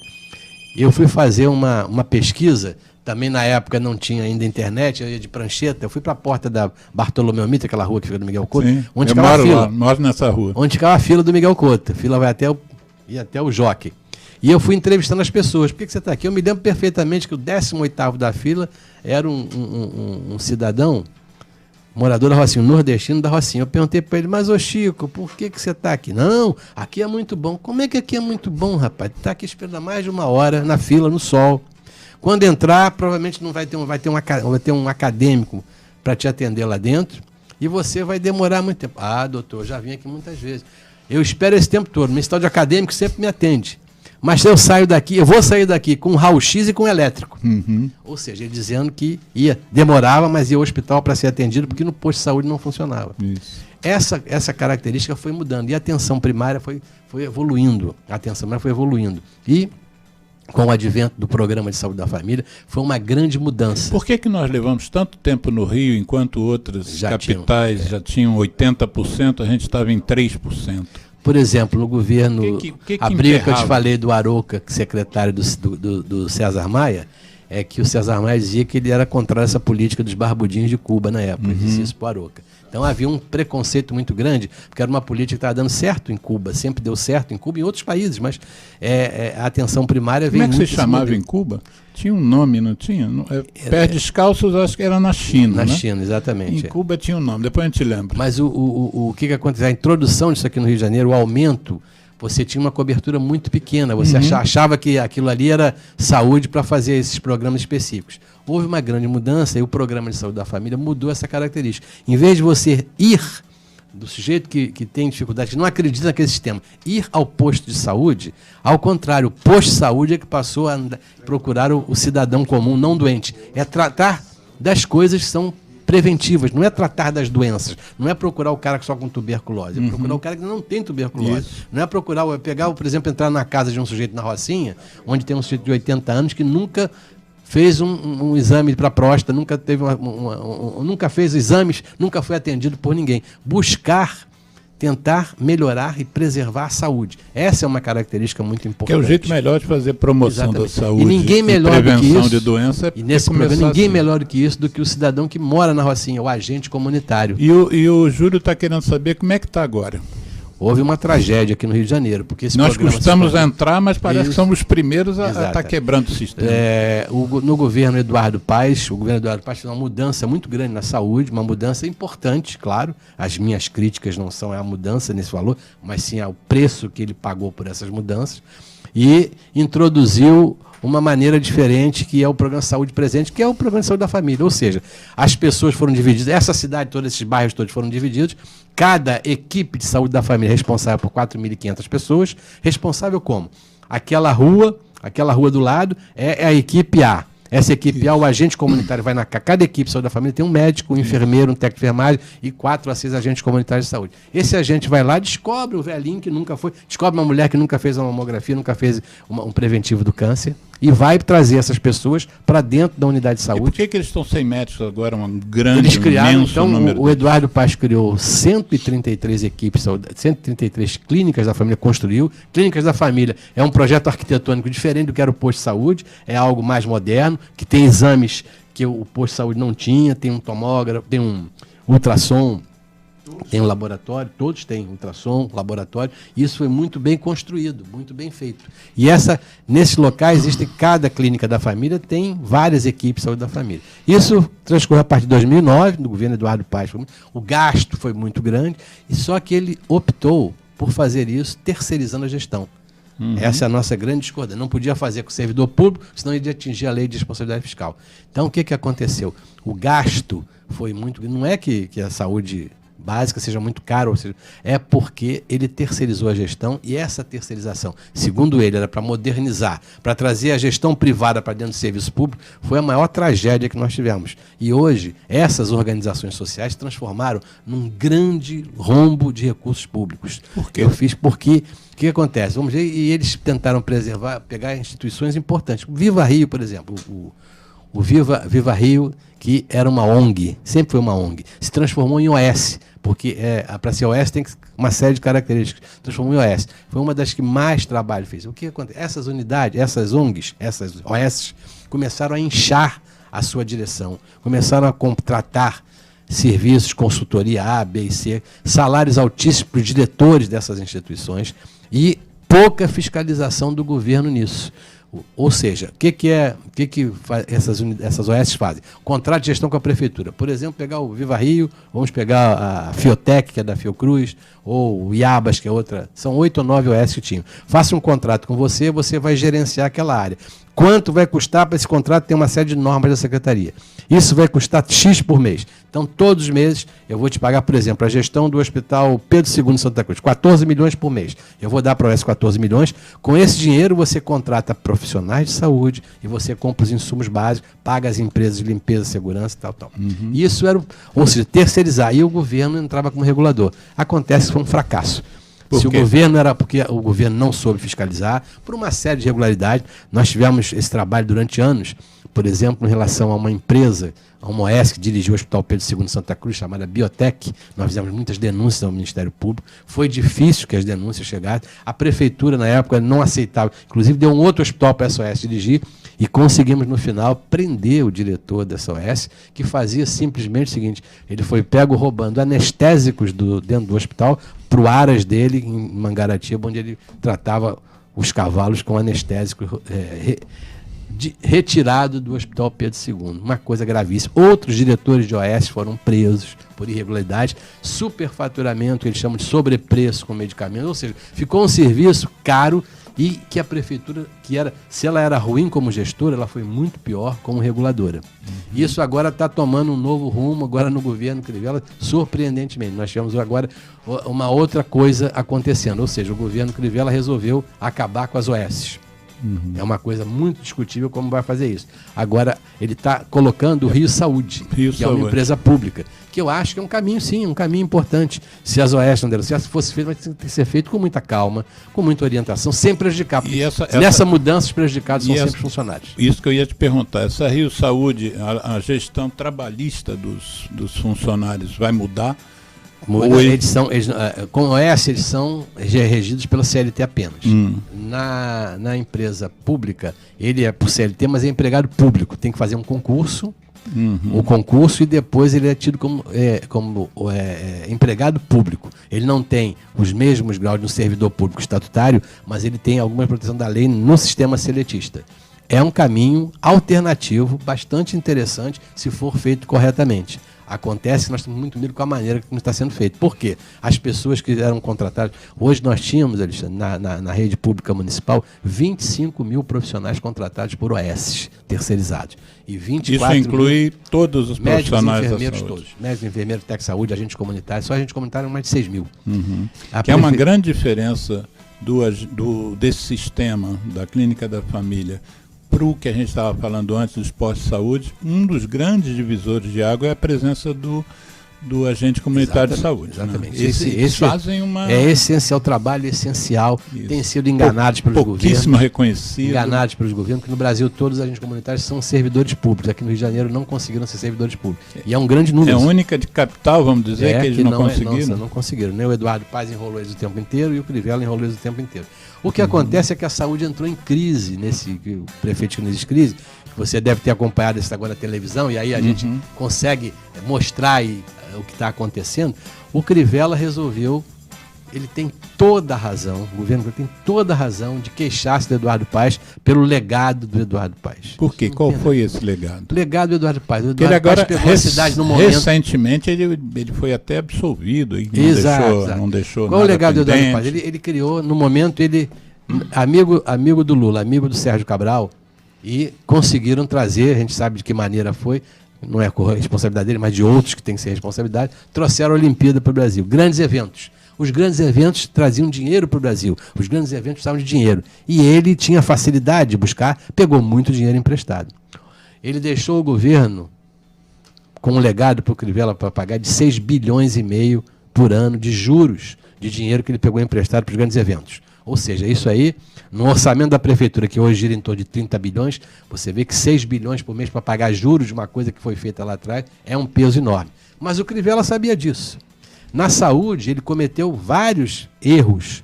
C: eu fui fazer uma pesquisa. Também na época não tinha ainda internet, eu ia de prancheta, eu fui para a porta da Bartolomeu Mitre, aquela rua que fica do Miguel Couto, onde ficava a fila.
A: Moro nessa rua.
C: Onde ficava a fila do Miguel Couto. A fila vai até o Jockey. E eu fui entrevistando as pessoas. Por que você está aqui? Eu me lembro perfeitamente que o 18º da fila era um cidadão, morador da Rocinha, um nordestino da Rocinha. Eu perguntei para ele, mas ô Chico, por que você está aqui? Não, aqui é muito bom. Como é que aqui é muito bom, rapaz? Está aqui esperando mais de 1 hora, na fila, no sol. Quando entrar, provavelmente não vai ter um acadêmico para te atender lá dentro e você vai demorar muito tempo. Ah, doutor, já vim aqui muitas vezes. Eu espero esse tempo todo. Meu estado de acadêmico sempre me atende. Mas eu vou sair daqui com raio-x e com elétrico. Ou seja, ele dizendo que demorava, mas ia ao hospital para ser atendido porque no posto de saúde não funcionava.
A: Isso.
C: Essa característica foi mudando e a atenção primária foi evoluindo. A atenção primária foi evoluindo. E com o advento do Programa de Saúde da Família, foi uma grande mudança.
A: Por que nós levamos tanto tempo no Rio, enquanto outras capitais já tinham 80%, a gente estava em 3%?
C: Por exemplo, no governo, a briga que eu te falei do Arouca, secretário do César Maia, é que o César Maia dizia que ele era contra essa política dos barbudinhos de Cuba na época, ele disse isso para o Arouca. Então havia um preconceito muito grande, porque era uma política que estava dando certo em Cuba, sempre deu certo em Cuba e em outros países, mas a atenção primária veio muito...
A: Como é que se chamava em Cuba? Tinha um nome, não tinha? Pés descalços, acho que era na China,
C: Na China, exatamente.
A: Em Cuba tinha um nome, depois a gente lembra.
C: Mas o que aconteceu? A introdução disso aqui no Rio de Janeiro, o aumento, você tinha uma cobertura muito pequena, você achava que aquilo ali era saúde para fazer esses programas específicos. Houve uma grande mudança e o Programa de Saúde da Família mudou essa característica. Em vez de você ir, do sujeito que tem dificuldade, que não acredita naquele sistema, ir ao posto de saúde, ao contrário, o posto de saúde é que passou a procurar o cidadão comum não doente. É tratar das coisas que são preventivas, não é tratar das doenças, não é procurar o cara só com tuberculose, é procurar o cara que não tem tuberculose. Isso. Não é procurar, por exemplo, entrar na casa de um sujeito na Rocinha, onde tem um sujeito de 80 anos que nunca fez um exame para próstata, nunca teve nunca fez exames, nunca foi atendido por ninguém. Tentar melhorar e preservar a saúde. Essa é uma característica muito importante.
A: Que é o jeito melhor de fazer promoção da saúde.
C: E ninguém melhor do que isso.
A: De doença.
C: E nesse programa, ninguém melhor do que isso, do que o cidadão que mora na Rocinha, o agente comunitário.
A: E o Júlio está querendo saber como é que está agora.
C: Houve uma tragédia aqui no Rio de Janeiro. Porque
A: nós custamos a entrar, mas parece que somos os primeiros a estar quebrando o sistema.
C: No governo Eduardo Paes, fez uma mudança muito grande na saúde, uma mudança importante, claro. As minhas críticas não são a mudança nesse valor, mas sim ao preço que ele pagou por essas mudanças. E introduziu uma maneira diferente, que é o Programa de Saúde Presente, que é o Programa de Saúde da Família. Ou seja, as pessoas foram divididas, essa cidade toda, esses bairros todos foram divididos, cada equipe de saúde da família é responsável por 4.500 pessoas, responsável como? Aquela rua do lado é a equipe A. Essa equipe A, o agente comunitário vai cada equipe de saúde da família tem um médico, um enfermeiro, um técnico de enfermagem e 4 a 6 agentes comunitários de saúde. Esse agente vai lá, descobre o velhinho que nunca foi, descobre uma mulher que nunca fez uma mamografia, nunca fez um preventivo do câncer e vai trazer essas pessoas para dentro da unidade de saúde.
A: E por que eles estão sem médicos agora? Um grande,
C: eles criaram,
A: imenso
C: então,
A: número.
C: O Eduardo Paes criou 133 equipes, 133 clínicas da família, construiu. Clínicas da família é um projeto arquitetônico diferente do que era o posto de saúde, é algo mais moderno, que tem exames que o posto de saúde não tinha, tem um tomógrafo, tem um ultrassom, tem um laboratório, todos têm ultrassom, laboratório, e isso foi muito bem construído, muito bem feito. E nesses locais, cada clínica da família tem várias equipes de saúde da família. Isso transcorreu a partir de 2009, no governo Eduardo Paes. O gasto foi muito grande, e só que ele optou por fazer isso terceirizando a gestão. Essa é a nossa grande discordância. Não podia fazer com o servidor público, senão ele ia atingir a lei de responsabilidade fiscal. Então, o que aconteceu? O gasto foi muito... Não é que a saúde básica seja muito cara, ou seja, é porque ele terceirizou a gestão, e essa terceirização, segundo ele, era para modernizar, para trazer a gestão privada para dentro do serviço público, foi a maior tragédia que nós tivemos. E hoje, essas organizações sociais se transformaram num grande rombo de recursos públicos.
A: Por quê?
C: Eu fiz porque... O que acontece? Vamos ver, e eles tentaram preservar, pegar instituições importantes. O Viva Rio, por exemplo, o Viva Rio, que era uma ONG, sempre foi uma ONG, se transformou em OS, porque para ser OS tem uma série de características, transformou em OS. Foi uma das que mais trabalho fez. O que acontece? Essas unidades, essas ONGs, essas OS, começaram a inchar a sua direção, começaram a contratar serviços, consultoria A, B e C, salários altíssimos para os diretores dessas instituições e pouca fiscalização do governo nisso. Ou seja, o que essas OS fazem? Contrato de gestão com a prefeitura. Por exemplo, pegar o Viva Rio, vamos pegar a Fiotec, que é da Fiocruz, ou o Iabas, que é outra. São 8 ou 9 OS que tinham. Faça um contrato com você, você vai gerenciar aquela área. Quanto vai custar para esse contrato? Tem uma série de normas da secretaria. Isso vai custar X por mês. Então, todos os meses, eu vou te pagar, por exemplo, a gestão do Hospital Pedro II de Santa Cruz, 14 milhões por mês. Eu vou dar para o OS 14 milhões. Com esse dinheiro, você contrata profissionais de saúde e você compra os insumos básicos, paga as empresas de limpeza, segurança e tal. Uhum. Isso era, ou seja, terceirizar. E o governo entrava como regulador. Acontece que foi um fracasso. Se o governo era porque o governo não soube fiscalizar, por uma série de irregularidades, nós tivemos esse trabalho durante anos, por exemplo, em relação a uma empresa, a uma OS que dirigiu o Hospital Pedro II de Santa Cruz, chamada Biotec. Nós fizemos muitas denúncias ao Ministério Público, foi difícil que as denúncias chegassem, a prefeitura na época não aceitava, inclusive deu um outro hospital para essa OS dirigir, e conseguimos no final prender o diretor dessa OS, que fazia simplesmente o seguinte: ele foi pego roubando anestésicos dentro do hospital para o Aras dele, em Mangaratiba, onde ele tratava os cavalos com anestésico retirado do Hospital Pedro II. Uma coisa gravíssima. Outros diretores de OS foram presos por irregularidade, superfaturamento, eles chamam de sobrepreço com medicamentos, ou seja, ficou um serviço caro e que a prefeitura, se ela era ruim como gestora, ela foi muito pior como reguladora. Isso agora está tomando um novo rumo, agora no governo Crivella, surpreendentemente. Nós tivemos agora uma outra coisa acontecendo, ou seja, o governo Crivella resolveu acabar com as OS. Uhum. É uma coisa muito discutível como vai fazer isso. Agora, ele está colocando o Rio Saúde, que é uma empresa pública, que eu acho que é um caminho, sim, um caminho importante. Se as OS não deram certo, se fosse feito, vai ter que ser feito com muita calma, com muita orientação, sem prejudicar. Nessa mudança, os prejudicados são sempre funcionários.
A: Isso que eu ia te perguntar. Essa Rio Saúde, a gestão trabalhista dos funcionários vai mudar?
C: Com o OS, eles são regidos pela CLT apenas. Na empresa pública, ele é por CLT, mas é empregado público. Tem que fazer um concurso, o concurso, e depois ele é tido como empregado público. Ele não tem os mesmos graus de um servidor público estatutário, mas ele tem alguma proteção da lei no sistema seletista. É um caminho alternativo, bastante interessante, se for feito corretamente. Acontece que nós estamos muito medo com a maneira que está sendo feito. Por quê? As pessoas que eram contratadas... Hoje nós tínhamos, Alexandre, na rede pública municipal, 25 mil profissionais contratados por OS terceirizados. E 24
A: Isso inclui todos os profissionais
C: médicos, enfermeiros,
A: da saúde.
C: todos. Médicos, enfermeiros, técnicos de saúde, agentes comunitários. Só agentes comunitários mais de 6 mil.
A: Que é uma grande diferença desse sistema da clínica da família para o que a gente estava falando antes dos postos de saúde. Um dos grandes divisores de água é a presença do agente comunitário de saúde.
C: Exatamente.
A: Né? Eles fazem uma...
C: É essencial, trabalho essencial.
A: Isso.
C: Tem sido enganados pelos governos.
A: Pouquíssimo reconhecido.
C: Enganados pelos governos, porque no Brasil todos os agentes comunitários são servidores públicos. Aqui no Rio de Janeiro não conseguiram ser servidores públicos. E é um grande número.
A: É a única de capital, vamos dizer, que eles não conseguiram.
C: Não conseguiram. Nem o Eduardo Paes enrolou eles o tempo inteiro e o Crivella enrolou eles o tempo inteiro. O que acontece é que a saúde entrou em crise, o prefeito que não existe crise, que você deve ter acompanhado isso agora na televisão, e aí a gente consegue mostrar o que está acontecendo. O Crivella resolveu, ele tem toda a razão, o governo tem toda a razão de queixar-se do Eduardo Paes pelo legado do Eduardo Paes.
A: Por quê? Qual foi esse legado?
C: O legado do Eduardo Paes. O
A: Eduardo Paes
C: pegou a cidade no momento...
A: Recentemente ele foi até absolvido e não deixou
C: Qual
A: nada
C: o legado do Eduardo
A: pendente.
C: Paes? Ele criou, no momento, amigo do Lula, amigo do Sérgio Cabral, e conseguiram trazer, a gente sabe de que maneira foi, não é a responsabilidade dele, mas de outros que têm que ser responsabilidade, trouxeram a Olimpíada para o Brasil. Grandes eventos. Os grandes eventos traziam dinheiro para o Brasil. Os grandes eventos precisavam de dinheiro. E ele tinha facilidade de buscar, pegou muito dinheiro emprestado. Ele deixou o governo com um legado para o Crivella para pagar de 6,5 bilhões por ano de juros de dinheiro que ele pegou emprestado para os grandes eventos. Ou seja, isso aí, no orçamento da prefeitura, que hoje gira em torno de 30 bilhões, você vê que 6 bilhões por mês para pagar juros de uma coisa que foi feita lá atrás é um peso enorme. Mas o Crivella sabia disso. Na saúde, ele cometeu vários erros.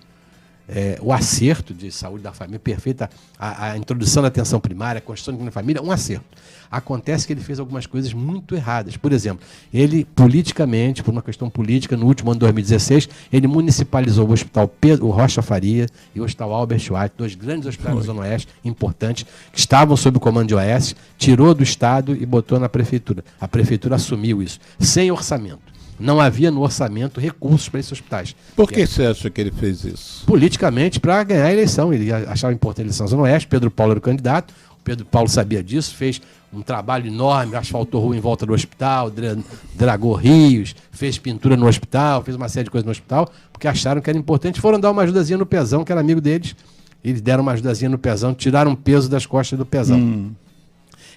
C: O acerto de saúde da família, perfeita, a introdução da atenção primária, a construção da família, um acerto. Acontece que ele fez algumas coisas muito erradas. Por exemplo, ele politicamente, por uma questão política, no último ano de 2016, ele municipalizou o Hospital Pedro Rocha Faria e o Hospital Albert White, 2 grandes hospitais da Zona Oeste, importantes, que estavam sob o comando de OS, tirou do Estado e botou na prefeitura. A prefeitura assumiu isso, sem orçamento. Não havia no orçamento recursos para esses hospitais.
A: Por que você acha que ele fez isso?
C: Politicamente, para ganhar a eleição. Ele achava importante a eleição na Zona Oeste, Pedro Paulo era o candidato, o Pedro Paulo sabia disso, fez um trabalho enorme, asfaltou rua em volta do hospital, dragou rios, fez pintura no hospital, fez uma série de coisas no hospital, porque acharam que era importante. Foram dar uma ajudazinha no Pezão, que era amigo deles. Eles deram uma ajudazinha no Pezão, tiraram um peso das costas do Pezão.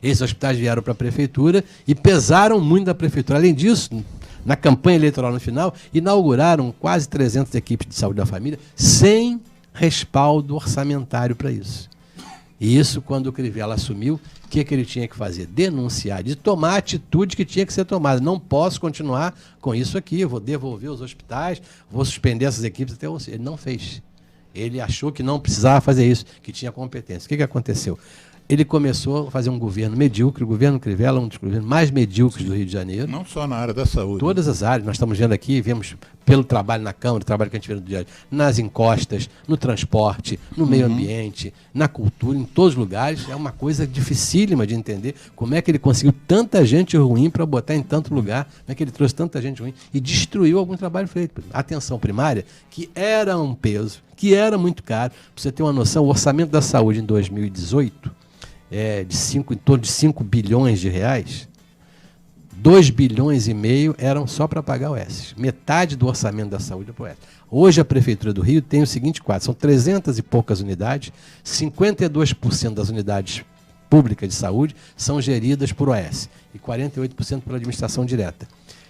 C: Esses hospitais vieram para a prefeitura e pesaram muito da prefeitura. Além disso, na campanha eleitoral no final, inauguraram quase 300 equipes de saúde da família sem respaldo orçamentário para isso. E isso, quando o Crivella assumiu, o que ele tinha que fazer? Denunciar, de tomar a atitude que tinha que ser tomada. Não posso continuar com isso aqui, vou devolver os hospitais, vou suspender essas equipes até você. Ele não fez. Ele achou que não precisava fazer isso, que tinha competência. O que aconteceu? Ele começou a fazer um governo medíocre. O governo Crivella é um dos governos mais medíocres do Rio de Janeiro.
A: Não só na área da saúde.
C: Todas as áreas. Nós estamos vendo aqui, vemos pelo trabalho na Câmara, o trabalho que a gente vê no dia a dia, nas encostas, no transporte, no meio ambiente, na cultura, em todos os lugares. É uma coisa dificílima de entender como é que ele conseguiu tanta gente ruim para botar em tanto lugar, como é que ele trouxe tanta gente ruim e destruiu algum trabalho feito. A atenção primária, que era um peso, que era muito caro. Para você ter uma noção, o orçamento da saúde em 2018 em torno de 5 bilhões de reais, 2,5 bilhões eram só para pagar o S. Metade do orçamento da saúde é para o S. Hoje a Prefeitura do Rio tem o seguinte quadro, são 300 e poucas unidades, 52% das unidades públicas de saúde são geridas por OS e 48% por administração direta.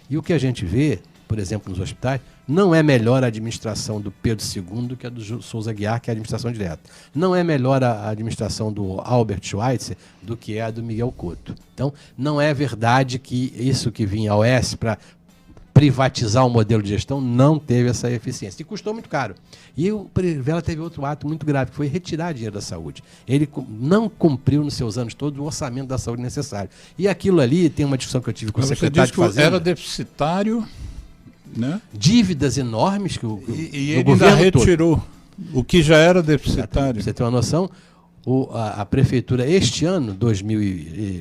C: E o que a gente vê, por exemplo, nos hospitais, não é melhor a administração do Pedro II do que a do Souza Aguiar, que é a administração direta. Não é melhor a administração do Albert Schweitzer do que é a do Miguel Couto. Então, não é verdade que isso que vinha ao OS para privatizar o modelo de gestão não teve essa eficiência. E custou muito caro. E o Crivella teve outro ato muito grave, que foi retirar dinheiro da saúde. Ele não cumpriu nos seus anos todos o orçamento da saúde necessário. E aquilo ali, tem uma discussão que eu tive com o secretário de Fazenda.
A: Era deficitário, né?
C: Dívidas enormes que o
A: ele ainda retirou o que já era deficitário.
C: Você tem uma noção, a prefeitura este ano,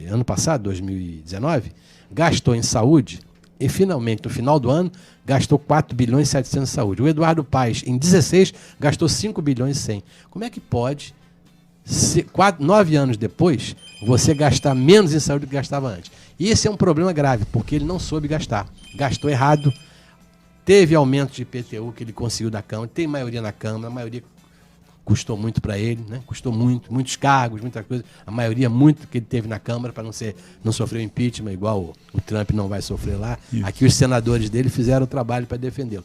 C: ano passado, 2019, gastou em saúde e finalmente, no final do ano, gastou 4 bilhões e 700 em saúde. O Eduardo Paes, em 16, gastou 5 bilhões e 100. Como é que pode, 9 anos depois, você gastar menos em saúde do que gastava antes? E esse é um problema grave, porque ele não soube gastar. Gastou errado. Teve aumento de IPTU que ele conseguiu da Câmara, tem maioria na Câmara, a maioria custou muito para ele, né? Custou muito, muitos cargos, muita coisa, a maioria muito que ele teve na Câmara para não sofrer o impeachment, igual o Trump não vai sofrer lá. Isso. Aqui os senadores dele fizeram o trabalho para defendê-lo.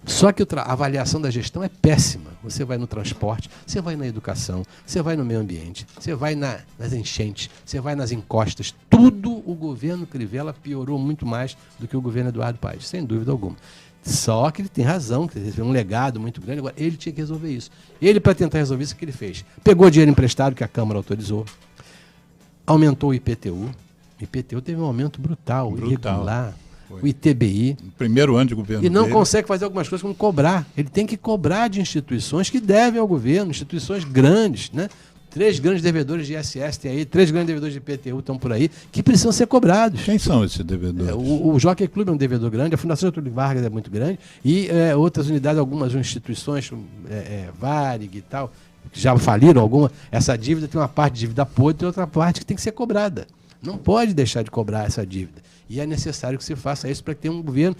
C: Só que a avaliação da gestão é péssima. Você vai no transporte, você vai na educação, você vai no meio ambiente, você vai nas enchentes, você vai nas encostas. Tudo o governo Crivella piorou muito mais do que o governo Eduardo Paes, sem dúvida alguma. Só que ele tem razão, que ele teve um legado muito grande. Agora, ele tinha que resolver isso. Ele, para tentar resolver isso, o que ele fez? Pegou dinheiro emprestado, que a Câmara autorizou, aumentou o IPTU. O IPTU teve um aumento brutal. Irregular. Foi. O ITBI. No
A: primeiro ano de governo.
C: E não consegue fazer algumas coisas como cobrar. Ele tem que cobrar de instituições que devem ao governo, instituições grandes, né? 3 grandes devedores de ISS tem aí, 3 grandes devedores de IPTU estão por aí, que precisam ser cobrados.
A: Quem são esses devedores?
C: O Jockey Club é um devedor grande, a Fundação Getúlio Vargas é muito grande, e outras unidades, algumas instituições, Varig e tal, que já faliram alguma. Essa dívida tem uma parte de dívida podre e outra parte que tem que ser cobrada. Não pode deixar de cobrar essa dívida. E é necessário que se faça isso para que tenha um governo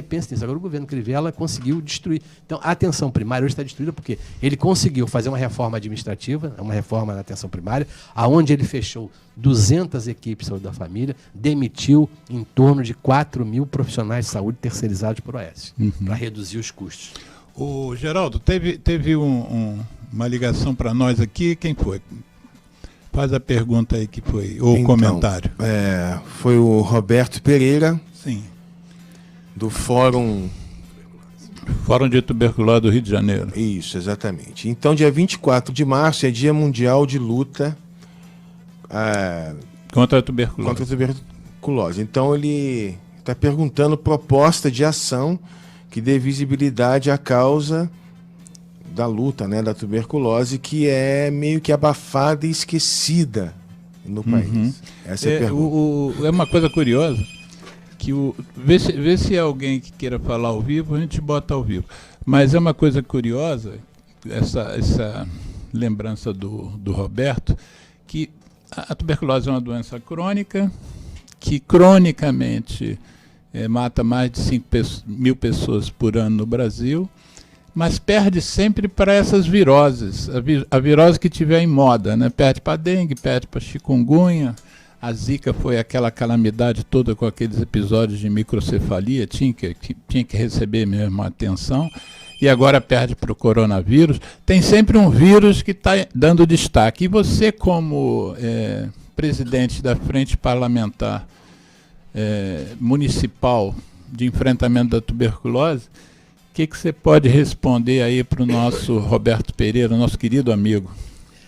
C: pense nisso. Agora, o governo Crivella conseguiu destruir. Então, a atenção primária hoje está destruída porque ele conseguiu fazer uma reforma administrativa, uma reforma na atenção primária, aonde ele fechou 200 equipes de saúde da família, demitiu em torno de 4.000 profissionais de saúde terceirizados por OS, para reduzir os custos.
A: O Geraldo, teve uma ligação para nós aqui, quem foi? Faz a pergunta aí que foi, ou então, comentário.
D: Foi o Roberto Pereira.
A: Sim.
D: Do Fórum
A: de Tuberculose do Rio de Janeiro.
D: Isso, exatamente. Então, dia 24 de março é Dia Mundial de Luta
A: contra a tuberculose.
D: Então, ele está perguntando proposta de ação que dê visibilidade à causa da luta, né, da tuberculose, que é meio que abafada e esquecida no país. Essa é a pergunta.
A: É uma coisa curiosa. Vê se é alguém que queira falar ao vivo, a gente bota ao vivo. Mas é uma coisa curiosa, essa lembrança do Roberto, que a tuberculose é uma doença crônica, que cronicamente mata mais de 5.000 pessoas por ano no Brasil, mas perde sempre para essas viroses, a virose que tiver em moda, né? Perde para dengue, perde para chikungunya. A Zika foi aquela calamidade toda com aqueles episódios de microcefalia, tinha que receber mesmo atenção, e agora perde para o coronavírus. Tem sempre um vírus que está dando destaque. E você, como presidente da Frente Parlamentar Municipal de Enfrentamento da Tuberculose, o que você pode responder aí para o nosso Roberto Pereira, nosso querido amigo?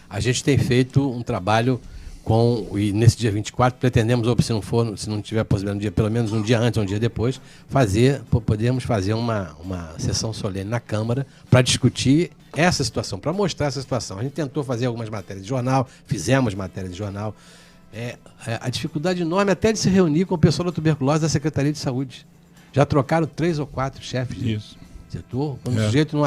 C: A gente tem feito um trabalho e nesse dia 24 pretendemos, ou se não tiver possibilidade, um dia, pelo menos um dia antes ou um dia depois, podemos fazer uma sessão solene na Câmara para discutir essa situação, para mostrar essa situação. A gente tentou fazer algumas matérias de jornal, fizemos matérias de jornal. A dificuldade enorme até de se reunir com o pessoal da tuberculose da Secretaria de Saúde. Já trocaram 3 ou 4 chefes de setor. Quando o sujeito não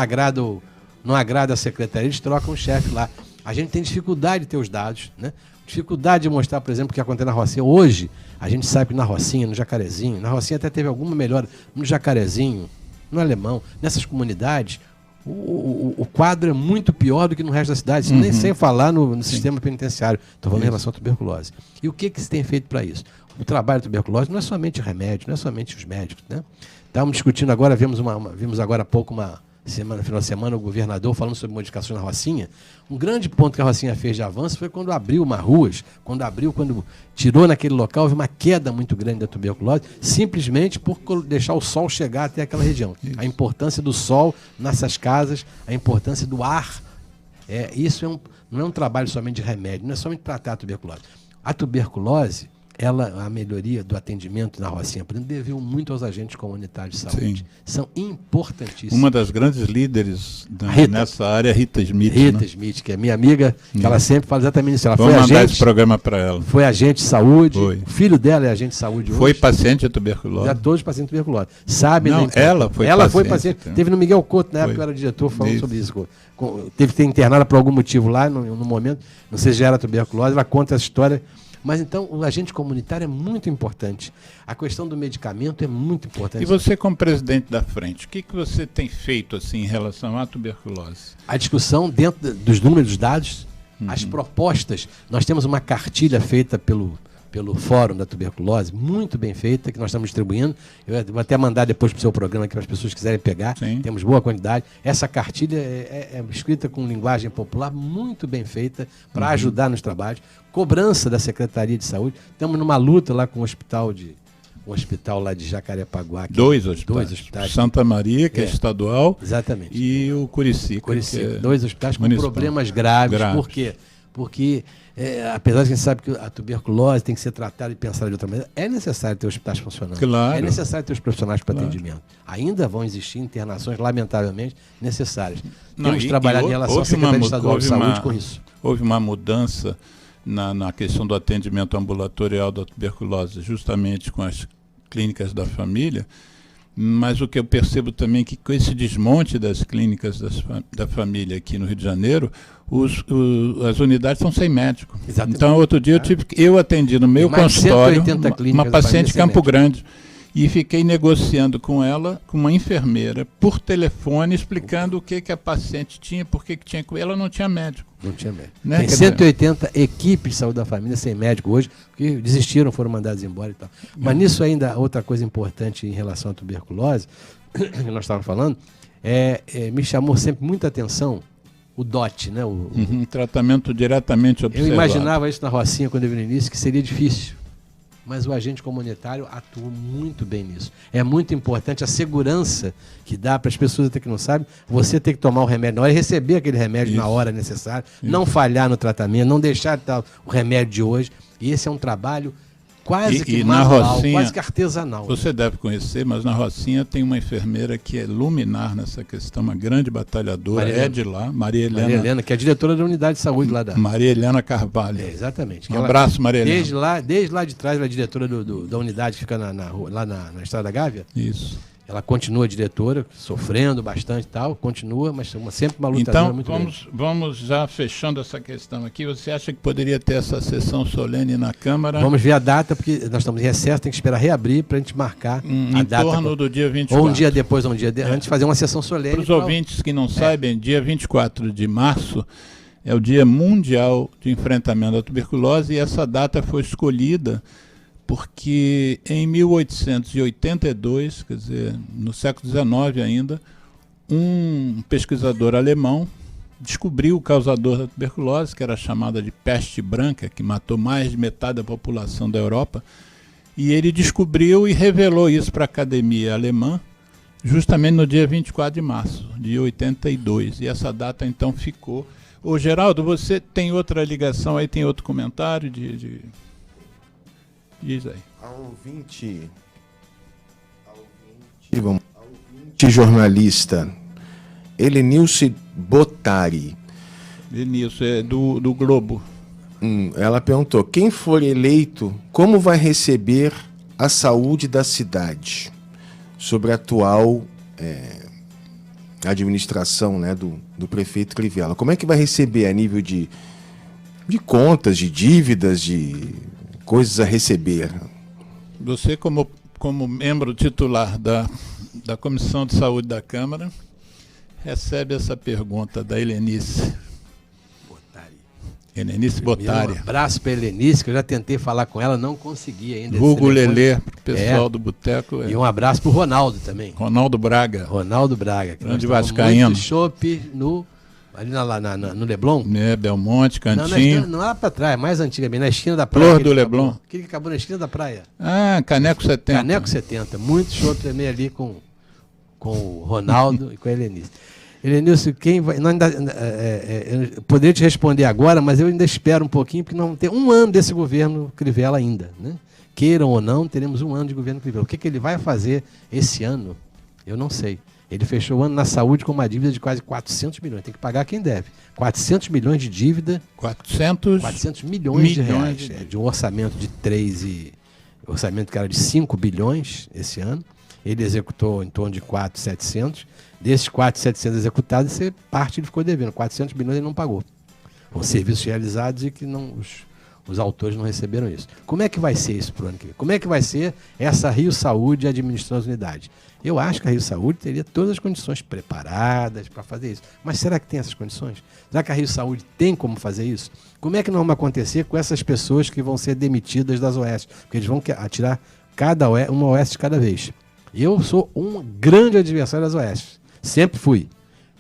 C: agrada a secretaria, eles trocam um chefe lá. A gente tem dificuldade de ter os dados, né? Dificuldade de mostrar, por exemplo, o que acontece na Rocinha. Hoje, a gente sabe que na Rocinha, no Jacarezinho, na Rocinha até teve alguma melhora, no Jacarezinho, no Alemão, nessas comunidades, o quadro é muito pior do que no resto da cidade, nem sem falar no sistema penitenciário. Estou falando em relação à tuberculose. E o que se tem feito para isso? O trabalho da tuberculose não é somente remédio, não é somente os médicos, né? Estávamos discutindo agora, vimos agora há pouco no final de semana, o governador falando sobre modificações na Rocinha. Um grande ponto que a Rocinha fez de avanço foi quando abriu uma ruas, quando tirou naquele local, houve uma queda muito grande da tuberculose, simplesmente por deixar o sol chegar até aquela região. Isso. A importância do sol nessas casas, a importância do ar. Isso não é um trabalho somente de remédio, não é somente tratar a tuberculose. A tuberculose, a melhoria do atendimento na Rocinha, por exemplo, deveu muito aos agentes comunitários de saúde. Sim. São importantíssimos.
A: Uma das grandes líderes nessa área é Rita Smith.
C: Rita Smith, que é minha amiga, que ela sempre fala exatamente isso.
A: Vamos mandar esse programa para ela.
C: Foi agente de saúde, o filho dela é agente de saúde hoje.
A: Foi paciente de tuberculose.
C: Já todos pacientes de tuberculose. Sabem?
A: Não, ela foi paciente.
C: Então. Teve no Miguel Couto, na época que eu era diretor, falando sobre isso. Teve que ter internada por algum motivo lá, no momento, não sei se já era tuberculose, ela conta essa história. Mas então o agente comunitário é muito importante. A questão do medicamento é muito importante.
A: E você, como presidente da frente, o que você tem feito assim, em relação à tuberculose?
C: A discussão dentro dos números, dos dados, as propostas. Nós temos uma cartilha feita pelo Fórum da Tuberculose, muito bem feita, que nós estamos distribuindo. Eu vou até mandar depois para o seu programa, que as pessoas quiserem pegar. Sim. Temos boa quantidade. Essa cartilha é escrita com linguagem popular, muito bem feita, para ajudar nos trabalhos. Cobrança da Secretaria de Saúde. Estamos numa luta lá com o hospital lá de Jacarepaguá.
A: Dois hospitais. Santa Maria, que é estadual.
C: Exatamente.
A: E o Curicica.
C: Dois hospitais com problemas graves. Por quê? Porque, apesar de que a gente sabe que a tuberculose tem que ser tratada e pensada de outra maneira, é necessário ter hospitais funcionando.
A: Claro.
C: É necessário ter os profissionais para atendimento. Ainda vão existir internações, lamentavelmente, necessárias. Temos trabalhado em relação à Secretaria Estadual de Saúde com isso.
A: Houve uma mudança na questão do atendimento ambulatorial da tuberculose, justamente com as clínicas da família, Mas o que eu percebo também é que com esse desmonte das clínicas da família aqui no Rio de Janeiro, as unidades estão sem médico.
C: Exatamente.
A: Então, outro dia eu atendi no meu consultório uma paciente de Campo Grande e fiquei negociando com ela, com uma enfermeira, por telefone, explicando o que a paciente tinha, por que tinha com ela, não tinha médico.
C: Não tinha médico.
A: Né?
C: Tem 180 equipes de saúde da família sem médico hoje, que desistiram, foram mandados embora e tal. Mas nisso ainda, outra coisa importante em relação à tuberculose, que nós estávamos falando, me chamou sempre muita atenção o DOT, né?
A: Tratamento diretamente observado.
C: Eu imaginava isso na Rocinha quando eu vi no início, que seria difícil. Mas o agente comunitário atua muito bem nisso. É muito importante a segurança que dá para as pessoas até que não sabem, você ter que tomar o remédio na hora e receber aquele remédio na hora necessária, não falhar no tratamento, não deixar de dar o remédio de hoje. E esse é um trabalho quase que manual,
A: Rocinha,
C: quase que artesanal.
A: Você deve conhecer, mas na Rocinha tem uma enfermeira que é luminar nessa questão, uma grande batalhadora, de lá, Maria Helena,
C: que é a diretora da unidade de saúde lá da...
A: Maria Helena Carvalho.
C: Exatamente.
A: Um abraço, Maria Helena.
C: Desde lá de trás, ela é diretora da unidade que fica lá na Estrada da Gávea.
A: Isso.
C: Ela continua diretora, sofrendo bastante e tal, continua, mas sempre uma lutadora muito grande.
A: Então, vamos já fechando essa questão aqui. Você acha que poderia ter essa sessão solene na Câmara?
C: Vamos ver a data, porque nós estamos em recesso, tem que esperar reabrir para a gente marcar a data.
A: Em torno do dia 24.
C: Ou um dia depois, ou um dia antes, fazer uma sessão solene.
A: Para os ouvintes que não sabem, dia 24 de março é o Dia Mundial de Enfrentamento à Tuberculose, e essa data foi escolhida porque em 1882, quer dizer, no século XIX ainda, um pesquisador alemão descobriu o causador da tuberculose, que era chamada de peste branca, que matou mais de metade da população da Europa, e ele descobriu e revelou isso para a academia alemã, justamente no dia 24 de março de 82, e essa data então ficou. Ô Geraldo, você tem outra ligação aí, tem outro comentário Diz aí.
D: Ouvinte jornalista Helenilce Botari.
A: Helenilce, é do Globo.
D: Ela perguntou, quem for eleito, como vai receber a saúde da cidade? Sobre a atual administração, né, do prefeito Crivella. Como é que vai receber a nível de contas, de dívidas, de coisas a receber?
A: Você, como membro titular da Comissão de Saúde da Câmara, recebe essa pergunta da Helenice Botari.
C: Um abraço para a Helenice, que eu já tentei falar com ela, não consegui ainda.
A: Vulgo Lelê, pessoal do Boteco.
C: E um abraço para o Ronaldo também.
A: Ronaldo Braga.
C: Grande
A: vascaíno.
C: Muito chopp ali no Leblon.
A: Belmonte, Cantinho.
C: Não lá para trás, mais antigamente, na esquina da praia.
A: Flor do Leblon.
C: Aquele que acabou na esquina da praia.
A: Caneco 70.
C: Caneco 70. Muito chopp também ali com o Ronaldo e com a Helenice. Helenice, quem vai... eu poderia te responder agora, mas eu ainda espero um pouquinho, porque não tem um ano desse governo Crivella ainda. Né? Queiram ou não, teremos um ano de governo Crivella. O que ele vai fazer esse ano, eu não sei. Ele fechou o ano na saúde com uma dívida de quase 400 milhões. Tem que pagar quem deve. 400 milhões de dívida.
A: 400
C: milhões de reais. De um orçamento de 3 e... orçamento que era de 5 bilhões esse ano. Ele executou em torno de 4.700. Desses 4.700 executados, parte ele ficou devendo. 400 milhões ele não pagou. Com serviços realizados e que os autores não receberam isso. Como é que vai ser isso para o ano que vem? Como é que vai ser essa Rio Saúde administrando as unidades? Eu acho que a Rio Saúde teria todas as condições preparadas para fazer isso. Mas será que tem essas condições? Será que a Rio Saúde tem como fazer isso? Como é que não vai acontecer com essas pessoas que vão ser demitidas das OS? Porque eles vão atirar uma OS de cada vez. Eu sou um grande adversário das OS. Sempre fui.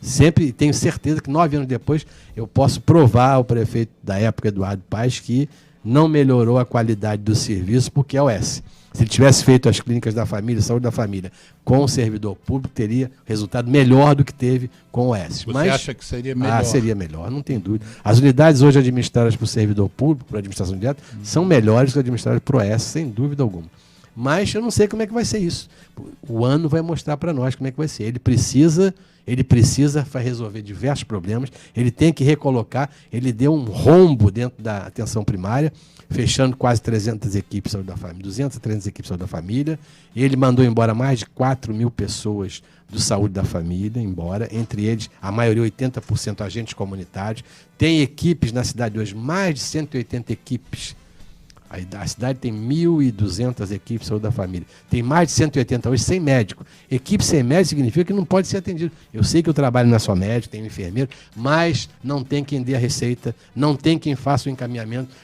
C: Sempre tenho certeza que 9 anos depois eu posso provar ao prefeito da época, Eduardo Paes, que não melhorou a qualidade do serviço porque é OS. Se ele tivesse feito as clínicas da família, saúde da família, com o servidor público, teria resultado melhor do que teve com o OS.
A: Você acha que seria melhor?
C: Seria melhor, não tem dúvida. As unidades hoje administradas por servidor público, por administração direta, são melhores que administradas por OS, sem dúvida alguma. Mas eu não sei como é que vai ser isso. O ano vai mostrar para nós como é que vai ser. Ele precisa resolver diversos problemas, ele tem que recolocar, ele deu um rombo dentro da atenção primária, fechando quase 300 equipes de saúde da família, 200 a 300 equipes de saúde da família. Ele mandou embora mais de 4.000 pessoas do saúde da família, embora, entre eles, a maioria, 80% agentes comunitários. Tem equipes na cidade hoje, mais de 180 equipes. A cidade tem 1.200 equipes de saúde da família. Tem mais de 180 hoje sem médico. Equipe sem médico significa que não pode ser atendido. Eu sei que o trabalho não é só médico, tem um enfermeiro, mas não tem quem dê a receita, não tem quem faça o encaminhamento.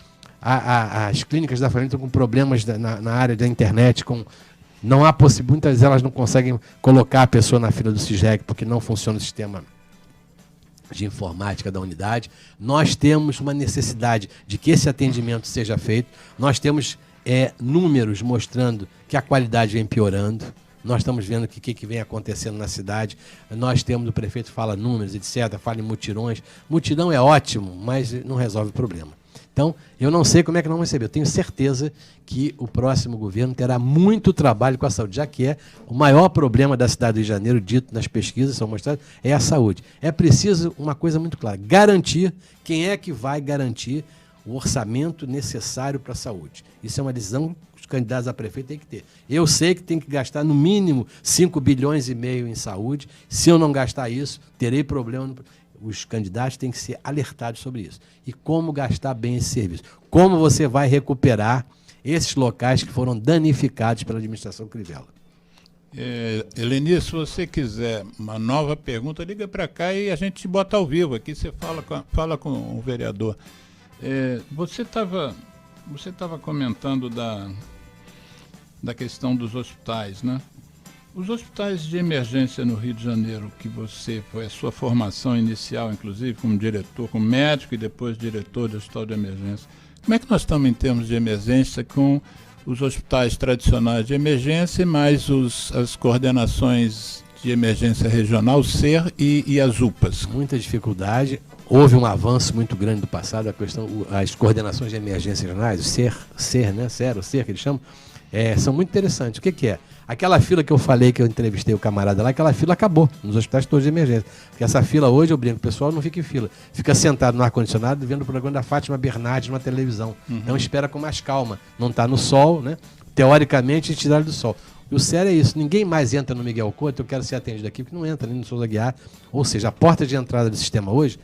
C: As clínicas da família estão com problemas na área da internet, não há possibilidade, muitas delas não conseguem colocar a pessoa na fila do CISREG porque não funciona o sistema de informática da unidade. Nós temos uma necessidade de que esse atendimento seja feito. Nós temos números mostrando que a qualidade vem piorando. Nós estamos vendo o que vem acontecendo na cidade. Nós temos, o prefeito fala números, etc., fala em mutirões. Mutirão é ótimo, mas não resolve o problema. Então, eu não sei como é que não receber. Eu tenho certeza que o próximo governo terá muito trabalho com a saúde, já que o maior problema da cidade do Rio de Janeiro, dito nas pesquisas, são mostradas, é a saúde. É preciso uma coisa muito clara, garantir quem é que vai garantir o orçamento necessário para a saúde. Isso é uma decisão que os candidatos a prefeito têm que ter. Eu sei que tem que gastar no mínimo 5,5 bilhões em saúde. Se eu não gastar isso, terei problema. Os candidatos têm que ser alertados sobre isso. E como gastar bem esse serviço. Como você vai recuperar esses locais que foram danificados pela administração Crivella.
A: Eleni, se você quiser uma nova pergunta, liga para cá e a gente bota ao vivo aqui, você fala com o vereador. Você estava comentando da questão dos hospitais, né? Os hospitais de emergência no Rio de Janeiro, que foi a sua formação inicial, inclusive, como diretor, como médico e depois diretor de hospital de emergência, como é que nós estamos em termos de emergência com os hospitais tradicionais de emergência, mais as coordenações de emergência regional, o SER e as UPAs?
C: Muita dificuldade. Houve um avanço muito grande do passado, as coordenações de emergência regionais, o SER, o SER que eles chamam, são muito interessantes. O que é? Aquela fila que eu falei, que eu entrevistei o camarada lá, aquela fila acabou nos hospitais todos de emergência. Porque essa fila hoje, eu brinco, o pessoal não fica em fila. Fica sentado no ar-condicionado vendo o programa da Fátima Bernardes na televisão. Então espera com mais calma. Não está no sol, né? Teoricamente, tiraram do sol. E o sério é isso, ninguém mais entra no Miguel Couto, eu quero ser atendido aqui, porque não entra nem no Souza Aguiar. Ou seja, a porta de entrada do sistema hoje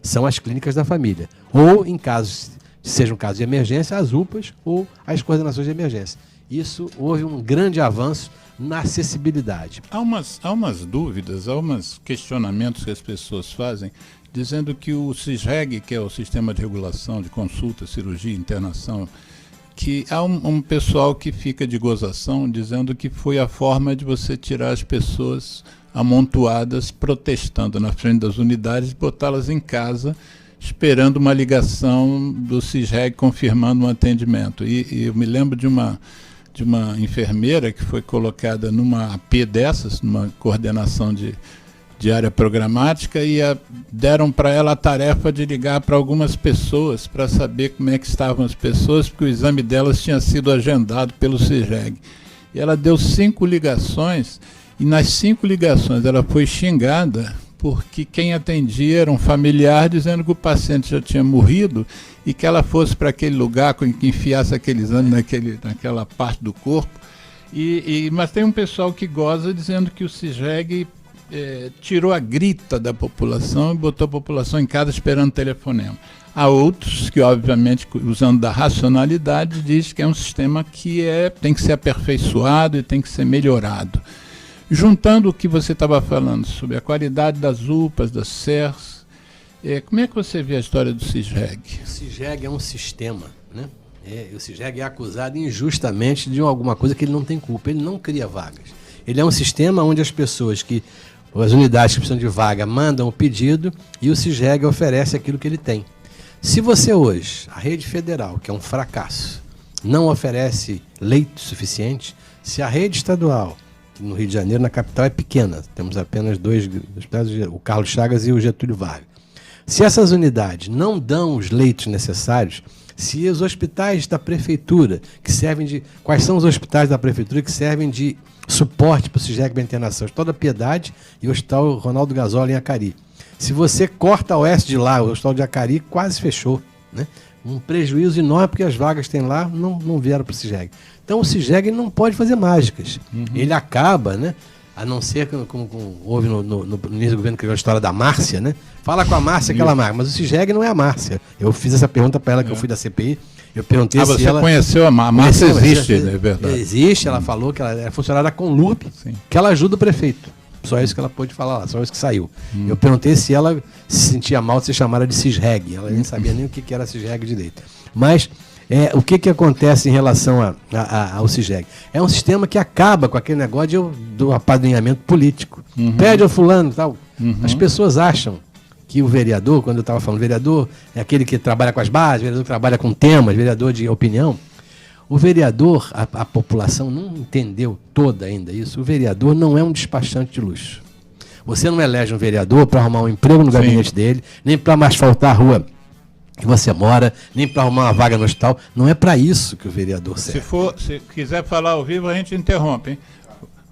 C: são as clínicas da família. Ou, em casos, sejam casos de emergência, as UPAs ou as coordenações de emergência. Isso, houve um grande avanço na acessibilidade.
A: Há umas dúvidas, há uns questionamentos que as pessoas fazem, dizendo que o CISREG, que é o Sistema de Regulação de Consulta, Cirurgia e Internação, que há um pessoal que fica de gozação, dizendo que foi a forma de você tirar as pessoas amontoadas, protestando na frente das unidades, e botá-las em casa, esperando uma ligação do CISREG confirmando um atendimento. E eu me lembro de uma enfermeira que foi colocada numa AP dessas, numa coordenação de área programática, e deram para ela a tarefa de ligar para algumas pessoas para saber como é que estavam as pessoas, porque o exame delas tinha sido agendado pelo CISREG. E ela deu 5 ligações, e nas 5 ligações ela foi xingada porque quem atendia era um familiar dizendo que o paciente já tinha morrido e que ela fosse para aquele lugar, que enfiasse aquele exame naquela parte do corpo. Mas tem um pessoal que goza dizendo que o CISREG tirou a grita da população e botou a população em casa esperando telefonema. Há outros que, obviamente, usando da racionalidade, diz que é um sistema que tem que ser aperfeiçoado e tem que ser melhorado. Juntando o que você estava falando sobre a qualidade das UPAs, das SERs, como é que você vê a história do CISREG?
C: O CISREG é um sistema, né? O CISREG é acusado injustamente de alguma coisa que ele não tem culpa. Ele não cria vagas. Ele é um sistema onde as unidades que precisam de vaga mandam o pedido e o CISREG oferece aquilo que ele tem. Se você hoje, a rede federal, que é um fracasso, não oferece leito suficiente, se a rede estadual no Rio de Janeiro, na capital, é pequena. Temos apenas 2 hospitais, o Carlos Chagas e o Getúlio Vargas. Se essas unidades não dão os leitos necessários, Se os hospitais da prefeitura, que servem de... Quais são os hospitais da prefeitura que servem de suporte para o CISREG para internação? O Hospital da Piedade e o Hospital Ronaldo Gazola em Acari. Se você corta a oeste de lá, o Hospital de Acari quase fechou, né? Um prejuízo enorme, porque as vagas que tem lá não vieram para o CISREG. Então o CISREG não pode fazer mágicas. Ele acaba, né? A não ser como houve no início do governo, que criou a história da Márcia, né? Fala com a Márcia que ela marca, mas o CISREG não é a Márcia. Eu fiz essa pergunta para ela, que eu fui da CPI. Eu perguntei se
A: você
C: ela...
A: conheceu a Márcia? Existe, é verdade.
C: Existe, ela falou que ela é funcionária da Conlup, que ela ajuda o prefeito. Só isso que ela pôde falar lá, só isso que saiu. Eu perguntei se ela se sentia mal de ser chamada de CISREG. Ela nem sabia nem o que era CISREG direito. Mas o que acontece em relação ao CISREG? É um sistema que acaba com aquele negócio do apadrinhamento político. Pede ao fulano e tal. As pessoas acham que o vereador, quando eu estava falando, vereador é aquele que trabalha com as bases, vereador que trabalha com temas, vereador de opinião. O vereador, a população não entendeu toda ainda isso, o vereador não é um despachante de luxo. Você não elege um vereador para arrumar um emprego no gabinete dele, nem para asfaltar a rua que você mora, nem para arrumar uma vaga no hospital. Não é para isso que o vereador serve.
A: Se quiser falar ao vivo, a gente interrompe, hein?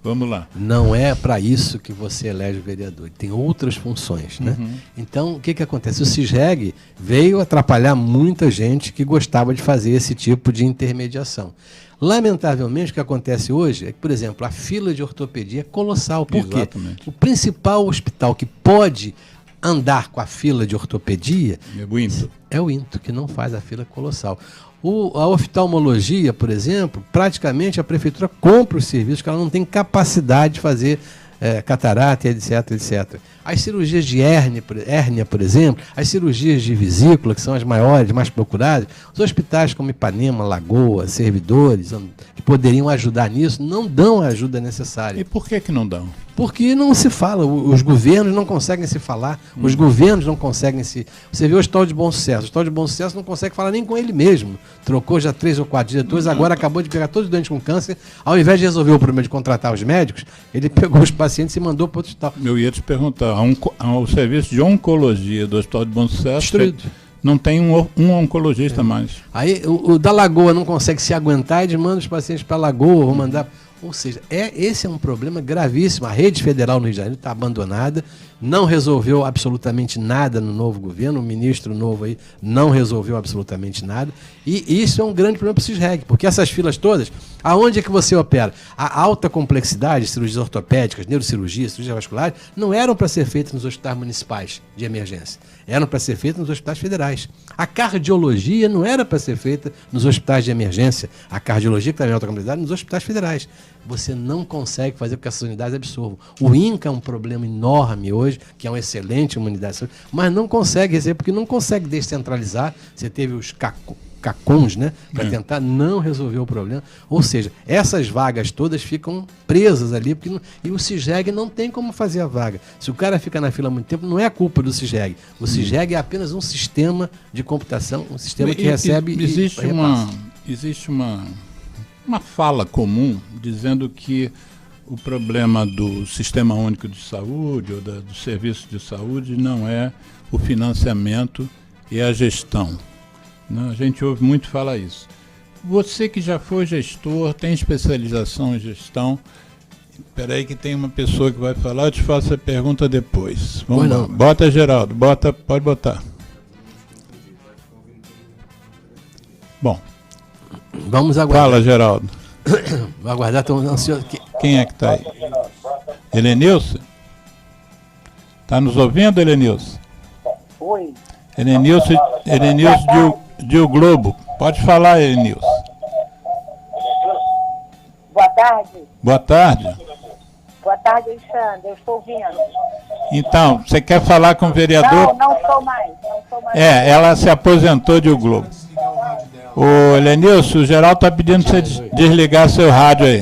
A: Vamos lá.
C: Não é para isso que você elege o vereador. Ele tem outras funções, né? Então, o que acontece? O CISREG veio atrapalhar muita gente que gostava de fazer esse tipo de intermediação. Lamentavelmente, o que acontece hoje é que, por exemplo, a fila de ortopedia é colossal. Por quê? O principal hospital que pode andar com a fila de ortopedia é o INTO, que não faz a fila colossal. A oftalmologia, por exemplo, praticamente a prefeitura compra os serviços, que ela não tem capacidade de fazer catarata, etc, etc. As cirurgias de hérnia, por exemplo, as cirurgias de vesícula, que são as maiores, mais procuradas, os hospitais como Ipanema, Lagoa, Servidores, que poderiam ajudar nisso, não dão a ajuda necessária.
A: E por que não dão?
C: Porque não se fala, os governos não conseguem se falar, os governos não conseguem se... Você vê o Hospital de Bom Sucesso, o Hospital de Bom Sucesso não consegue falar nem com ele mesmo. Trocou já 3 ou 4 diretores, agora acabou de pegar todos os doentes com câncer, ao invés de resolver o problema de contratar os médicos, ele pegou os pacientes e mandou para outro hospital.
A: Eu ia te perguntar, o serviço de oncologia do Hospital de Bom Sucesso...
C: Destruído.
A: Não tem um oncologista mais.
C: Aí o da Lagoa não consegue se aguentar e eles mandam os pacientes para a Lagoa, vão mandar... Ou seja, esse é um problema gravíssimo. A rede federal no Rio de Janeiro está abandonada, não resolveu absolutamente nada no novo governo, o ministro novo aí não resolveu absolutamente nada, e isso é um grande problema para o CISREG, porque essas filas todas, aonde é que você opera? A alta complexidade, cirurgias ortopédicas, neurocirurgia, cirurgia vascular, não eram para ser feitas nos hospitais municipais de emergência, eram para ser feitas nos hospitais federais. A cardiologia não era para ser feita nos hospitais de emergência, a cardiologia, que está em alta complexidade, nos hospitais federais. Você não consegue fazer com que essas unidades absorvam. O INCA é um problema enorme hoje, que é uma excelente unidade de saúde, mas não consegue receber, porque não consegue descentralizar. Você teve os CACONs, né, para tentar não resolver o problema. Ou seja, essas vagas todas ficam presas ali, e o CISREG não tem como fazer a vaga. Se o cara fica na fila há muito tempo, não é a culpa do CISREG. O CISREG é apenas um sistema de computação, um sistema que recebe
A: Existe uma fala comum dizendo que o problema do Sistema Único de Saúde ou do Serviço de Saúde não é o financiamento e a gestão. A gente ouve muito falar isso. Você que já foi gestor, tem especialização em gestão, espera aí que tem uma pessoa que vai falar, eu te faço a pergunta depois. Vamos lá. Bota, Geraldo, pode botar. Bom.
C: Vamos aguardar.
A: Fala, Geraldo.
C: Vou aguardar, estão ansiosos.
A: Quem é que está aí? Helenilson? Está nos ouvindo, Helenilson?
E: Oi.
A: Helenilson de O Globo. Pode falar, Helenilson.
E: Boa tarde.
A: Boa tarde.
E: Boa tarde, Alexandre. Eu estou ouvindo.
A: Então, você quer falar com o vereador?
E: Não estou mais.
A: Ela se aposentou de O Globo. Ô, Helenilson, o Geraldo está pedindo para você desligar seu rádio aí.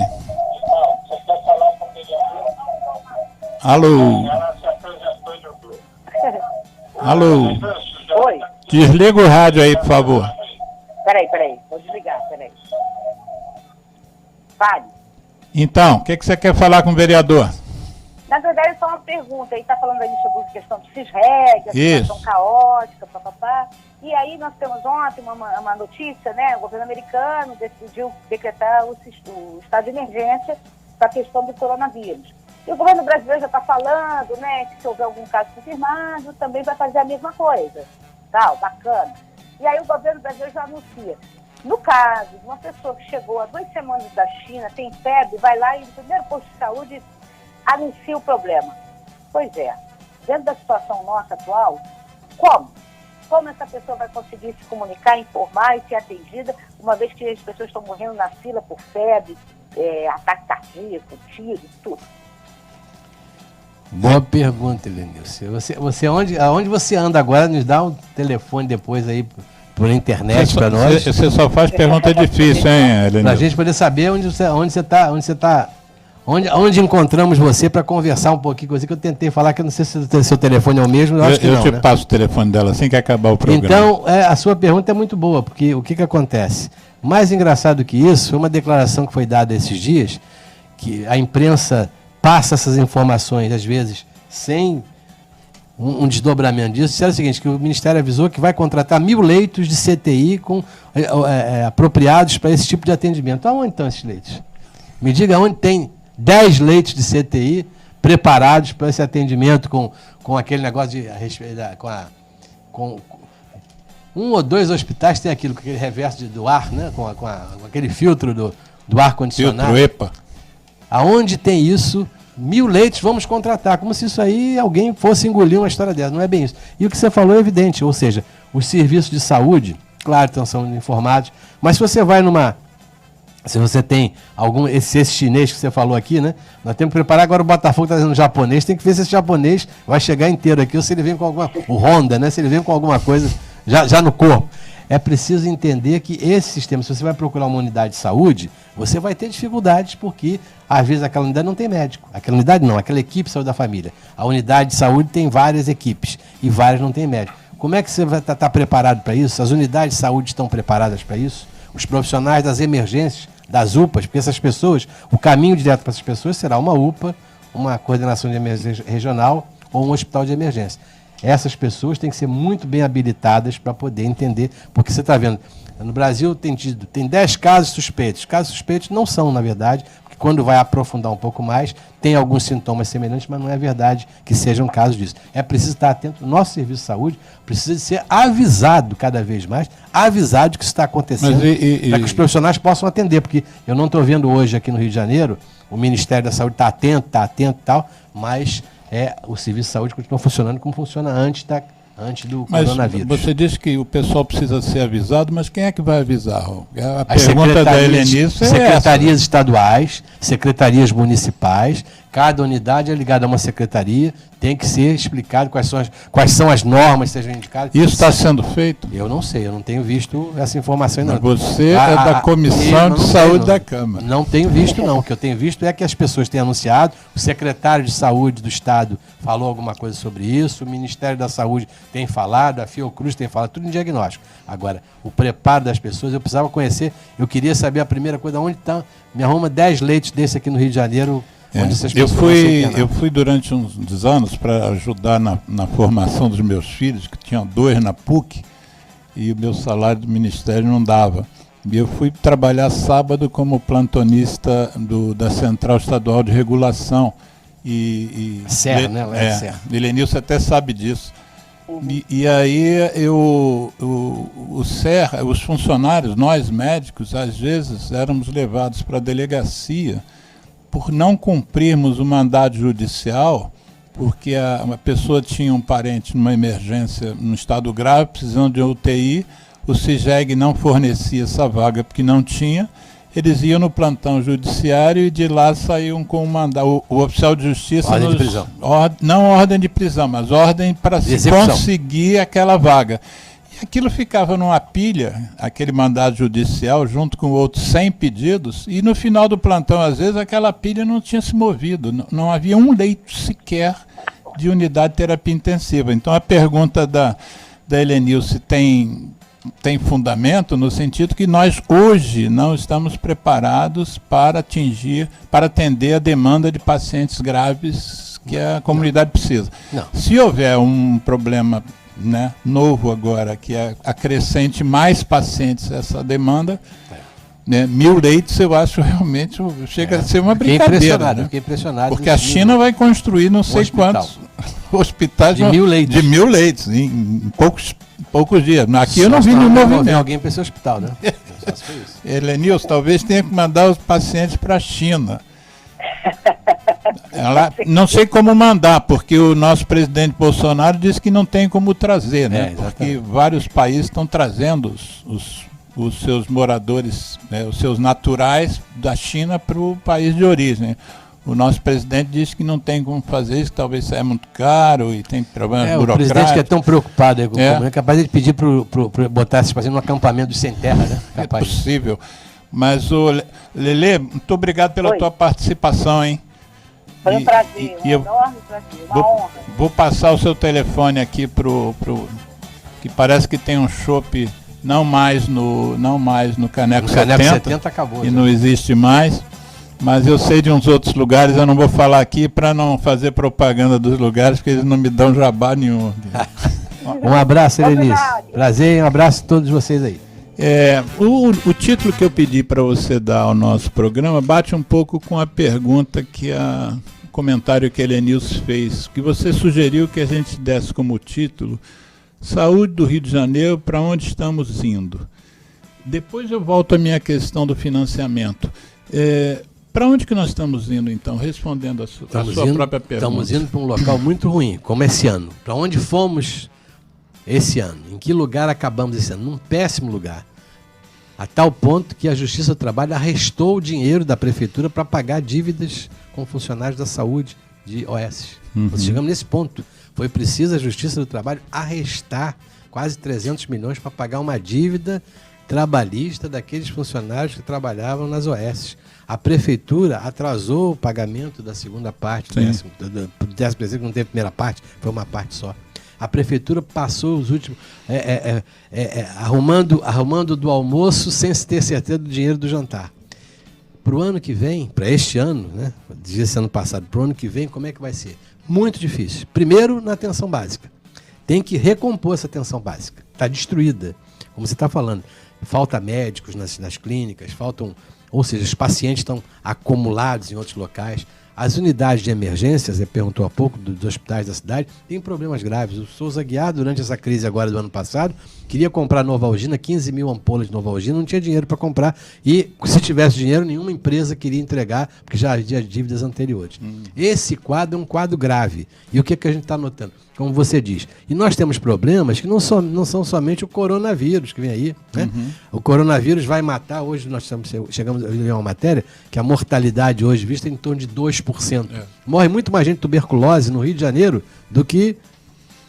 A: Alô? Alô?
E: Oi.
A: Desliga o rádio aí, por favor.
E: Peraí. Vou desligar, peraí. Fale.
A: Então, o que você quer falar com o vereador?
E: Não, Na verdade, é só uma pergunta. Ele está falando aí sobre a questão do CISREG, a situação caótica, papapá. E aí nós temos ontem uma notícia, né? O governo americano decidiu decretar o estado de emergência para a questão do coronavírus. E o governo brasileiro já está falando, né, que se houver algum caso confirmado, também vai fazer a mesma coisa. Tal, bacana. E aí o governo brasileiro já anuncia. No caso de uma pessoa que chegou há 2 semanas da China, tem febre, vai lá e no primeiro posto de saúde anuncia o problema. Pois é, dentro da situação nossa atual, como? Como essa pessoa vai conseguir se comunicar, informar e ser atendida, uma vez que as pessoas estão morrendo na fila por febre, ataque cardíaco, tiro, tudo?
C: Boa pergunta, Helenilce. Você aonde você anda agora? Nos dá um telefone depois aí por internet para nós.
A: Você só faz pergunta difícil, hein, Helenilce?
C: Para a gente poder saber onde você está. Onde encontramos você para conversar um pouquinho com você, que eu tentei falar, que eu não sei se o seu telefone é o mesmo, eu acho que não,
A: te passo o telefone dela assim que acabar o programa.
C: Então, a sua pergunta é muito boa, porque o que acontece? Mais engraçado que isso, foi uma declaração que foi dada esses dias, que a imprensa passa essas informações, às vezes, sem um desdobramento disso. Disseram o seguinte, que o Ministério avisou que vai contratar 1.000 leitos de CTI apropriados para esse tipo de atendimento. Aonde estão esses leitos? Me diga onde tem 10 leitos de CTI preparados para esse atendimento com aquele negócio de... Com 1 ou 2 hospitais tem aquilo, com aquele reverso do ar, né? com aquele filtro do ar-condicionado.
A: Filtro EPA.
C: Aonde tem isso, 1.000 leitos vamos contratar, como se isso aí alguém fosse engolir uma história dessa. Não é bem isso. E o que você falou é evidente, ou seja, os serviços de saúde, claro, estão sendo informados, mas se você vai se você tem esse chinês que você falou aqui, né? Nós temos que preparar agora o Botafogo está dizendo japonês, tem que ver se esse japonês vai chegar inteiro aqui, ou se ele vem com o Honda, né? Se ele vem com alguma coisa já no corpo. É preciso entender que esse sistema, se você vai procurar uma unidade de saúde, você vai ter dificuldades, porque às vezes aquela unidade não tem médico. Aquela unidade não, aquela equipe de saúde da família. A unidade de saúde tem várias equipes e várias não tem médico. Como é que você vai estar preparado para isso? As unidades de saúde estão preparadas para isso? Os profissionais das emergências, das UPAs, porque essas pessoas, o caminho direto para essas pessoas será uma UPA, uma coordenação de emergência regional ou um hospital de emergência. Essas pessoas têm que ser muito bem habilitadas para poder entender, porque você está vendo, no Brasil tem 10 casos suspeitos. Casos suspeitos não são, na verdade, porque quando vai aprofundar um pouco mais, tem alguns sintomas semelhantes, mas não é verdade que sejam casos disso. É preciso estar atento. O nosso serviço de saúde precisa ser avisado cada vez mais, avisado que isso está acontecendo, para que os profissionais possam atender, porque eu não estou vendo hoje aqui no Rio de Janeiro, o Ministério da Saúde está atento e tal, mas o serviço de saúde continua funcionando como funciona antes do coronavírus.
A: Você disse que o pessoal precisa ser avisado, mas quem é que vai avisar, Raul? A pergunta da Helenice é
C: secretarias estaduais, secretarias municipais, cada unidade é ligada a uma secretaria, tem que ser explicado quais são as normas que sejam indicadas.
A: Isso está sendo feito?
C: Eu não sei, eu não tenho visto essa informação ainda.
A: Você é da Comissão de Saúde da Câmara.
C: Não tenho visto, não. O que eu tenho visto é que as pessoas têm anunciado, o secretário de Saúde do Estado falou alguma coisa sobre isso, o Ministério da Saúde tem falado, a Fiocruz tem falado, tudo em diagnóstico. Agora, o preparo das pessoas, eu precisava conhecer, eu queria saber a primeira coisa, onde está, me arruma 10 leitos desse aqui no Rio de Janeiro, onde essas pessoas
A: eu fui durante uns anos para ajudar na formação dos meus filhos, que tinham 2 na PUC, e o meu salário do Ministério não dava. E eu fui trabalhar sábado como plantonista da Central Estadual de Regulação.
C: Serra, né? Serra.
A: Helenilce até sabe disso. E aí o Serra, os funcionários, nós médicos, às vezes éramos levados para a delegacia por não cumprirmos o mandado judicial, porque a pessoa tinha um parente numa emergência, num estado grave, precisando de UTI, o CISREG não fornecia essa vaga porque não tinha, eles iam no plantão judiciário e de lá saíam com um mandado. O oficial de justiça...
C: Ordem de prisão.
A: Não ordem de prisão, mas ordem para se conseguir aquela vaga. E aquilo ficava numa pilha, aquele mandado judicial, junto com outros 100 pedidos, e no final do plantão, às vezes, aquela pilha não tinha se movido. Não havia um leito sequer de unidade de terapia intensiva. Então, a pergunta da Helenilce tem fundamento no sentido que nós hoje não estamos preparados para atender a demanda de pacientes graves que a comunidade precisa.
C: Não.
A: Se houver um problema, né, novo agora, que acrescente mais pacientes a essa demanda, né, 1.000 leitos, eu acho realmente chega a ser uma brincadeira.
C: Fiquei impressionado.
A: Porque a China vai construir não sei quantos hospitais
C: de 1.000 leitos.
A: De 1.000 leitos em poucos dias. Aqui eu não vi nenhum movimento.
C: Alguém para esse hospital, né? Só se foi isso.
A: Helenilson, talvez tenha que mandar os pacientes para a China. Não sei como mandar, porque o nosso presidente Bolsonaro disse que não tem como trazer, né? Porque vários países estão trazendo os seus moradores, né, os seus naturais da China para o país de origem. O nosso presidente disse que não tem como fazer isso, que talvez seja muito caro e tem problemas burocráticos.
C: O presidente que é tão preocupado aí com o problema, é capaz de pedir para botar esses pacientes num acampamento sem terra, né?
A: Capaz. É possível. Mas, Lelê, muito obrigado pela tua participação, hein?
E: Foi um prazer, enorme prazer, uma honra.
A: Vou passar o seu telefone aqui que parece que tem um chopp não mais no Caneco 70.
C: Caneco 70 acabou.
A: E não existe mais. Mas eu sei de uns outros lugares, eu não vou falar aqui para não fazer propaganda dos lugares, porque eles não me dão jabá nenhum.
C: Um abraço, Helenice. Prazer e um abraço a todos vocês aí.
A: O título que eu pedi para você dar ao nosso programa bate um pouco com a pergunta o comentário que a Helenilson fez, que você sugeriu que a gente desse como título Saúde do Rio de Janeiro, para onde estamos indo? Depois eu volto à minha questão do financiamento. Para onde que nós estamos indo, então, respondendo a sua própria pergunta?
C: Estamos indo para um local muito ruim, como esse ano. Para onde fomos esse ano? Em que lugar acabamos esse ano? Num péssimo lugar. A tal ponto que a Justiça do Trabalho arrestou o dinheiro da Prefeitura para pagar dívidas com funcionários da saúde de OS. Nós chegamos nesse ponto. Foi preciso a Justiça do Trabalho arrestar quase 300 milhões para pagar uma dívida trabalhista daqueles funcionários que trabalhavam nas OS. A Prefeitura atrasou o pagamento da segunda parte, do 13º, que não teve primeira parte, foi uma parte só. A Prefeitura passou os últimos... arrumando do almoço sem se ter certeza do dinheiro do jantar. Para o ano que vem, para este ano, né, disse ano passado, para o ano que vem, como é que vai ser? Muito difícil. Primeiro, na atenção básica. Tem que recompor essa atenção básica. Está destruída, como você está falando. Falta médicos nas clínicas, ou seja, os pacientes estão acumulados em outros locais. As unidades de emergência, você perguntou há pouco, dos hospitais da cidade, têm problemas graves. O Souza Aguiar, durante essa crise agora do ano passado, queria comprar Novalgina, 15 mil ampolas de Novalgina, não tinha dinheiro para comprar. E, se tivesse dinheiro, nenhuma empresa queria entregar, porque já havia dívidas anteriores. Esse quadro é um quadro grave. E o que a gente está notando? Como você diz. E nós temos problemas que não são somente o coronavírus que vem aí. Né? O coronavírus vai matar, hoje nós chegamos a ver uma matéria, que a mortalidade hoje vista é em torno de 2%. Morre muito mais gente de tuberculose no Rio de Janeiro do que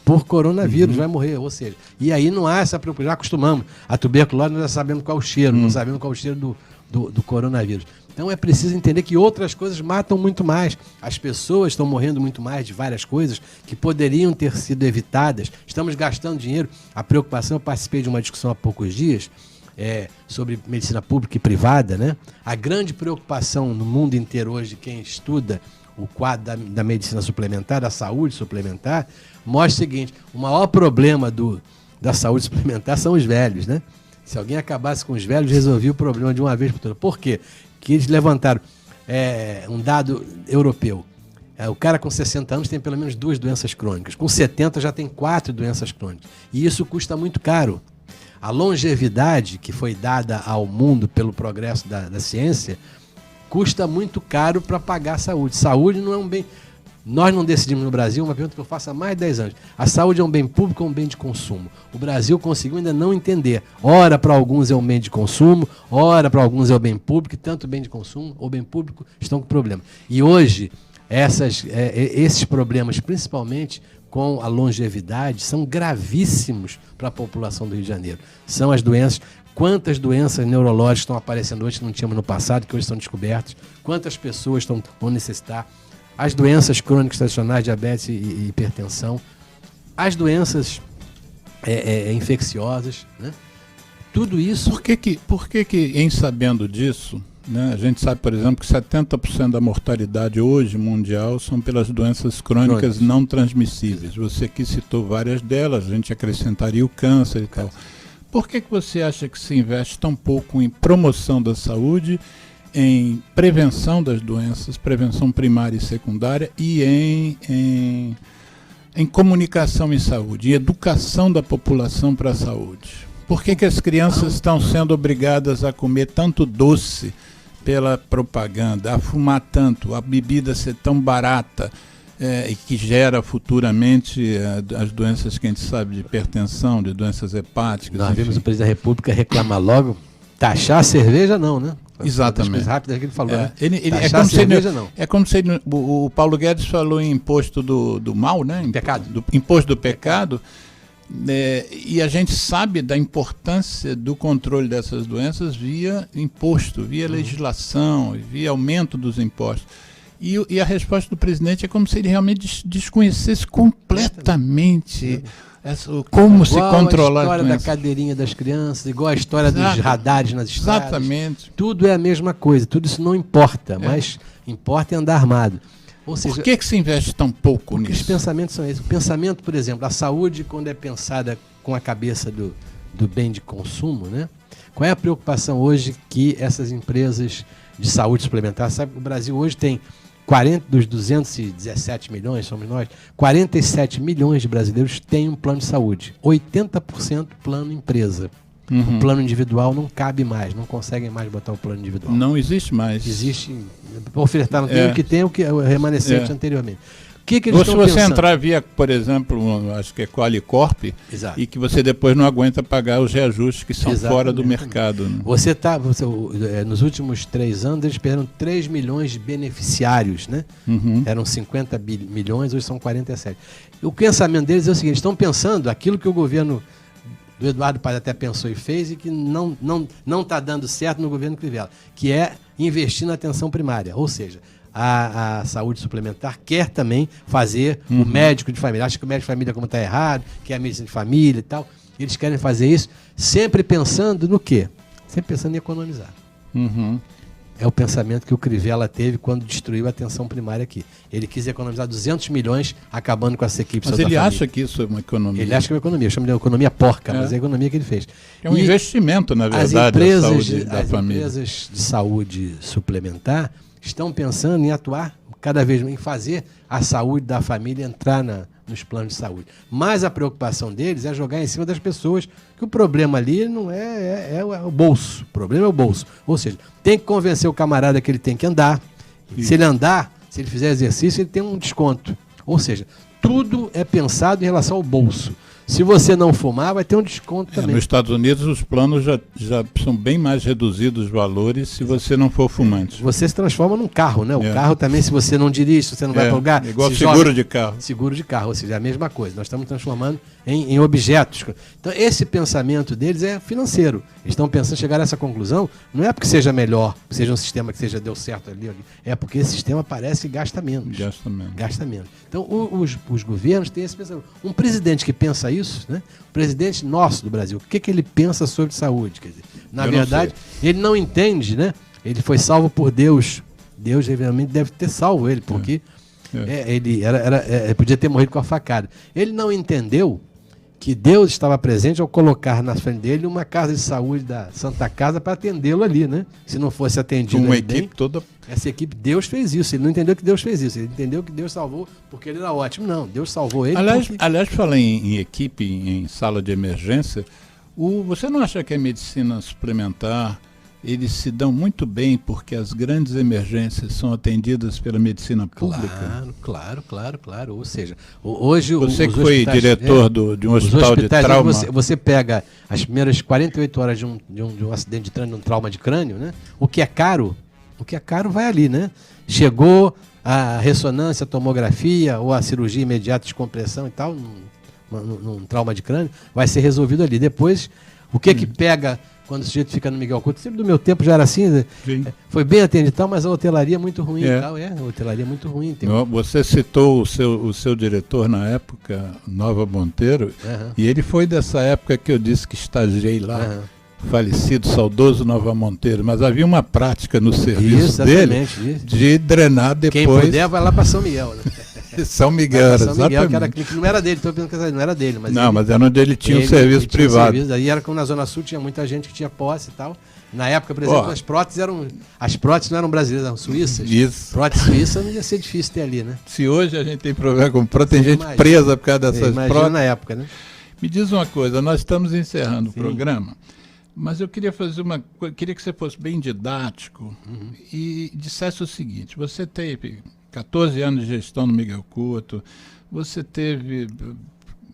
C: por coronavírus, vai morrer. Ou seja, e aí não há essa preocupação. Já acostumamos. A tuberculose nós já sabemos qual é o cheiro, não sabemos qual é o cheiro do coronavírus. Então é preciso entender que outras coisas matam muito mais. As pessoas estão morrendo muito mais de várias coisas que poderiam ter sido evitadas. Estamos gastando dinheiro. A preocupação, eu participei de uma discussão há poucos dias sobre medicina pública e privada, né? A grande preocupação no mundo inteiro hoje de quem estuda o quadro da medicina suplementar, da saúde suplementar, mostra o seguinte: o maior problema da saúde suplementar são os velhos, né? Se alguém acabasse com os velhos, resolvia o problema de uma vez por todas. Por quê? Que eles levantaram um dado europeu. O cara com 60 anos tem pelo menos 2 doenças crônicas. Com 70 já tem 4 doenças crônicas. E isso custa muito caro. A longevidade que foi dada ao mundo pelo progresso da ciência custa muito caro para pagar a saúde. Saúde não é um bem... Nós não decidimos no Brasil, uma pergunta que eu faço há mais de 10 anos. A saúde é um bem público ou um bem de consumo? O Brasil conseguiu ainda não entender. Ora, para alguns é um bem de consumo, ora, para alguns é o bem público, e tanto bem de consumo ou bem público estão com problema. E hoje, esses problemas, principalmente com a longevidade, são gravíssimos para a população do Rio de Janeiro. São as doenças... Quantas doenças neurológicas estão aparecendo hoje que não tínhamos no passado, que hoje são descobertas? Quantas pessoas vão necessitar? As doenças crônicas tradicionais, diabetes e hipertensão, as doenças infecciosas, né? Tudo isso...
A: Por que em sabendo disso, né? A gente sabe, por exemplo, que 70% da mortalidade hoje mundial são pelas doenças crônicas não transmissíveis. Você aqui citou várias delas, a gente acrescentaria o câncer e tal. Por que você acha que se investe tão pouco em promoção da saúde, em prevenção das doenças, prevenção primária e secundária e em comunicação em saúde, em educação da população para a saúde? Por que as crianças estão sendo obrigadas a comer tanto doce pela propaganda, a fumar tanto, a bebida ser tão barata e que gera futuramente as doenças que a gente sabe de hipertensão, de doenças hepáticas?
C: Nós vimos o presidente da República reclamar logo, taxar a cerveja não, né?
A: Exatamente.
C: Mais rápidas que ele falou, né?
A: É como se o Paulo Guedes falou em imposto do mal, né?
C: Pecado.
A: Imposto do pecado. E a gente sabe da importância do controle dessas doenças via imposto, via legislação, via aumento dos impostos. E a resposta do presidente é como se ele realmente desconhecesse completamente como se controlar.
C: Igual a história da cadeirinha das crianças, igual a história dos radares nas estradas.
A: Exatamente.
C: Tudo é a mesma coisa, tudo isso não importa, mas importa andar armado. Ou seja,
A: por que se investe tão pouco nisso?
C: Os pensamentos são esses. O pensamento, por exemplo, a saúde, quando é pensada com a cabeça do bem de consumo, né? Qual é a preocupação hoje que essas empresas de saúde suplementar, sabe, o Brasil hoje tem 40 dos 217 milhões, somos nós, 47 milhões de brasileiros têm um plano de saúde, 80% plano empresa. O plano individual não cabe mais, não conseguem mais botar o plano individual.
A: Não existe mais.
C: Existe, ofertar, não tem o que é o remanescente anteriormente. O que eles estão
A: pensando? Se você
C: pensando?
A: entrar via, por exemplo, acho que é Qualicorp, e que você depois não aguenta pagar os reajustes que são fora do mercado. Né?
C: Nos últimos 3 anos, eles perderam 3 milhões de beneficiários, né? Eram 50 milhões, hoje são 47. E o pensamento deles é o seguinte, estão pensando aquilo que o governo do Eduardo Paes até pensou e fez e que não está dando certo no governo Crivella, que é investir na atenção primária, ou seja, a saúde suplementar quer também fazer o médico de família, acha que o médico de família como está errado, que é a medicina de família e tal, eles querem fazer isso sempre pensando no quê? Sempre pensando em economizar. É o pensamento que o Crivella teve quando destruiu a atenção primária aqui. Ele quis economizar 200 milhões acabando com essa equipe.
A: Mas ele acha que isso é uma economia.
C: Ele acha que é uma economia. Eu chamo de economia porca, mas é a economia que ele fez.
A: É um investimento, na verdade, a saúde da família. As
C: empresas de saúde suplementar estão pensando em atuar cada vez mais, em fazer a saúde da família entrar nos planos de saúde. Mas a preocupação deles é jogar em cima das pessoas, que o problema ali não é o bolso. O problema é o bolso. Ou seja, tem que convencer o camarada que ele tem que andar. Se ele andar, se ele fizer exercício, ele tem um desconto. Ou seja, tudo é pensado em relação ao bolso. Se você não fumar, vai ter um desconto também.
A: Nos Estados Unidos, os planos já são bem mais reduzidos os valores se você não for fumante.
C: Você se transforma num carro, né? O carro também, se você não dirige, se você não vai para o lugar...
A: Igual seguro de carro.
C: Seguro de carro, ou seja, é a mesma coisa. Nós estamos transformando em objetos. Então, esse pensamento deles é financeiro. Eles estão pensando em chegar a essa conclusão, não é porque seja melhor, que seja um sistema que deu certo ali, é porque esse sistema parece que gasta menos. Gasta menos. Então, os governos têm esse pensamento. Um presidente que pensa isso, né? O presidente nosso do Brasil, o que ele pensa sobre saúde? Quer dizer, na verdade, ele não entende, né? Ele foi salvo por Deus. Deus, evidentemente, deve ter salvo ele, porque ele podia ter morrido com a facada. Ele não entendeu que Deus estava presente ao colocar na frente dele uma casa de saúde da Santa Casa para atendê-lo ali, né? Se não fosse atendido
A: uma equipe toda.
C: Essa equipe, Deus fez isso. Ele não entendeu que Deus fez isso. Ele entendeu que Deus salvou porque ele era ótimo. Não, Deus salvou ele.
A: Aliás, falar em equipe, em sala de emergência, você não acha que a medicina suplementar, eles se dão muito bem porque as grandes emergências são atendidas pela medicina pública?
C: Claro. Ou seja, hoje...
A: Você que foi diretor de um hospital de trauma...
C: Você pega as primeiras 48 horas de um acidente de trânsito, de um trauma de crânio, né? O que é caro vai ali, né? Chegou a ressonância, a tomografia ou a cirurgia imediata de compressão e tal, num trauma de crânio, vai ser resolvido ali. Depois, o que pega... Quando o sujeito fica no Miguel Couto, sempre do meu tempo já era assim, foi bem atendido e tal, mas a hotelaria é muito ruim e tal, a hotelaria é muito ruim.
A: Você citou o seu diretor na época, Nova Monteiro, e ele foi dessa época que eu disse que estagiei lá. falecido, saudoso Nova Monteiro, mas havia uma prática no serviço dele de drenar depois.
C: Quem puder vai lá para São Miguel, né?
A: São Miguel,
C: São Miguel,
A: exatamente.
C: que não era dele, estou pensando que não era dele, mas
A: não, mas era onde ele tinha um serviço privado.
C: Aí era como na Zona Sul tinha muita gente que tinha posse e tal. Na época, por exemplo, as próteses não eram brasileiras, eram suíças.
A: Isso.
C: Prótese suíça não ia ser difícil ter ali, né?
A: Se hoje a gente tem problema com prótese, tem gente presa por causa dessas próteses.
C: Na época, né?
A: Me diz uma coisa, nós estamos encerrando o programa, mas eu queria fazer queria que você fosse bem didático e dissesse o seguinte: você teve 14 anos de gestão no Miguel Couto, você teve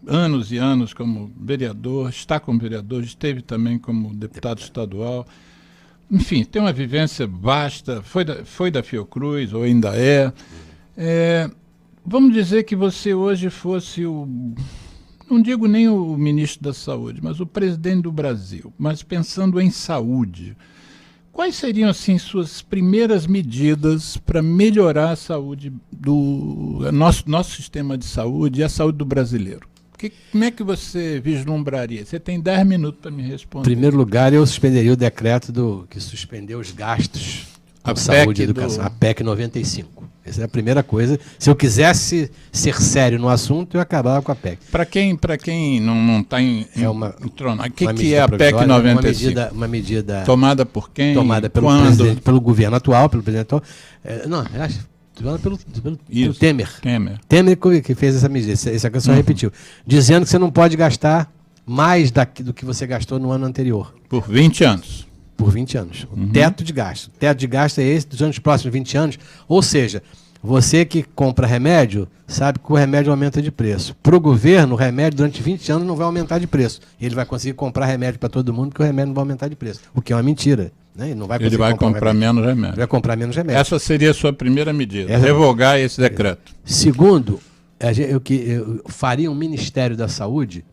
A: anos e anos como vereador, está como vereador, esteve também como deputado estadual. Enfim, tem uma vivência vasta, foi da Fiocruz, ou ainda é. Vamos dizer que você hoje fosse não digo nem o ministro da Saúde, mas o presidente do Brasil, mas pensando em saúde. Quais seriam, assim, suas primeiras medidas para melhorar a saúde do nosso sistema de saúde e a saúde do brasileiro? Como é que você vislumbraria? Você tem 10 minutos para me responder.
C: Em primeiro lugar, eu suspenderia o decreto que suspendeu os gastos da saúde e educação, a PEC 95. Essa é a primeira coisa. Se eu quisesse ser sério no assunto, eu acabava com a PEC.
A: Para quem não está em trono, o que é a PEC 95?
C: Uma medida
A: tomada por quem?
C: Tomada pelo governo atual, pelo presidente atual. Pelo Temer. Temer que fez essa medida, essa questão repetiu. Dizendo que você não pode gastar mais do que você gastou no ano anterior.
A: Por 20 anos.
C: Por 20 anos. O teto de gasto. O teto de gasto é esse dos próximos 20 anos. Ou seja, você que compra remédio, sabe que o remédio aumenta de preço. Para o governo, o remédio durante 20 anos não vai aumentar de preço. Ele vai conseguir comprar remédio para todo mundo, porque o remédio não vai aumentar de preço. O que é uma mentira. Né?
A: Ele vai comprar menos remédio.
C: Ele vai comprar menos remédio.
A: Essa seria a sua primeira medida, revogar esse decreto.
C: Segundo, eu faria um Ministério da Saúde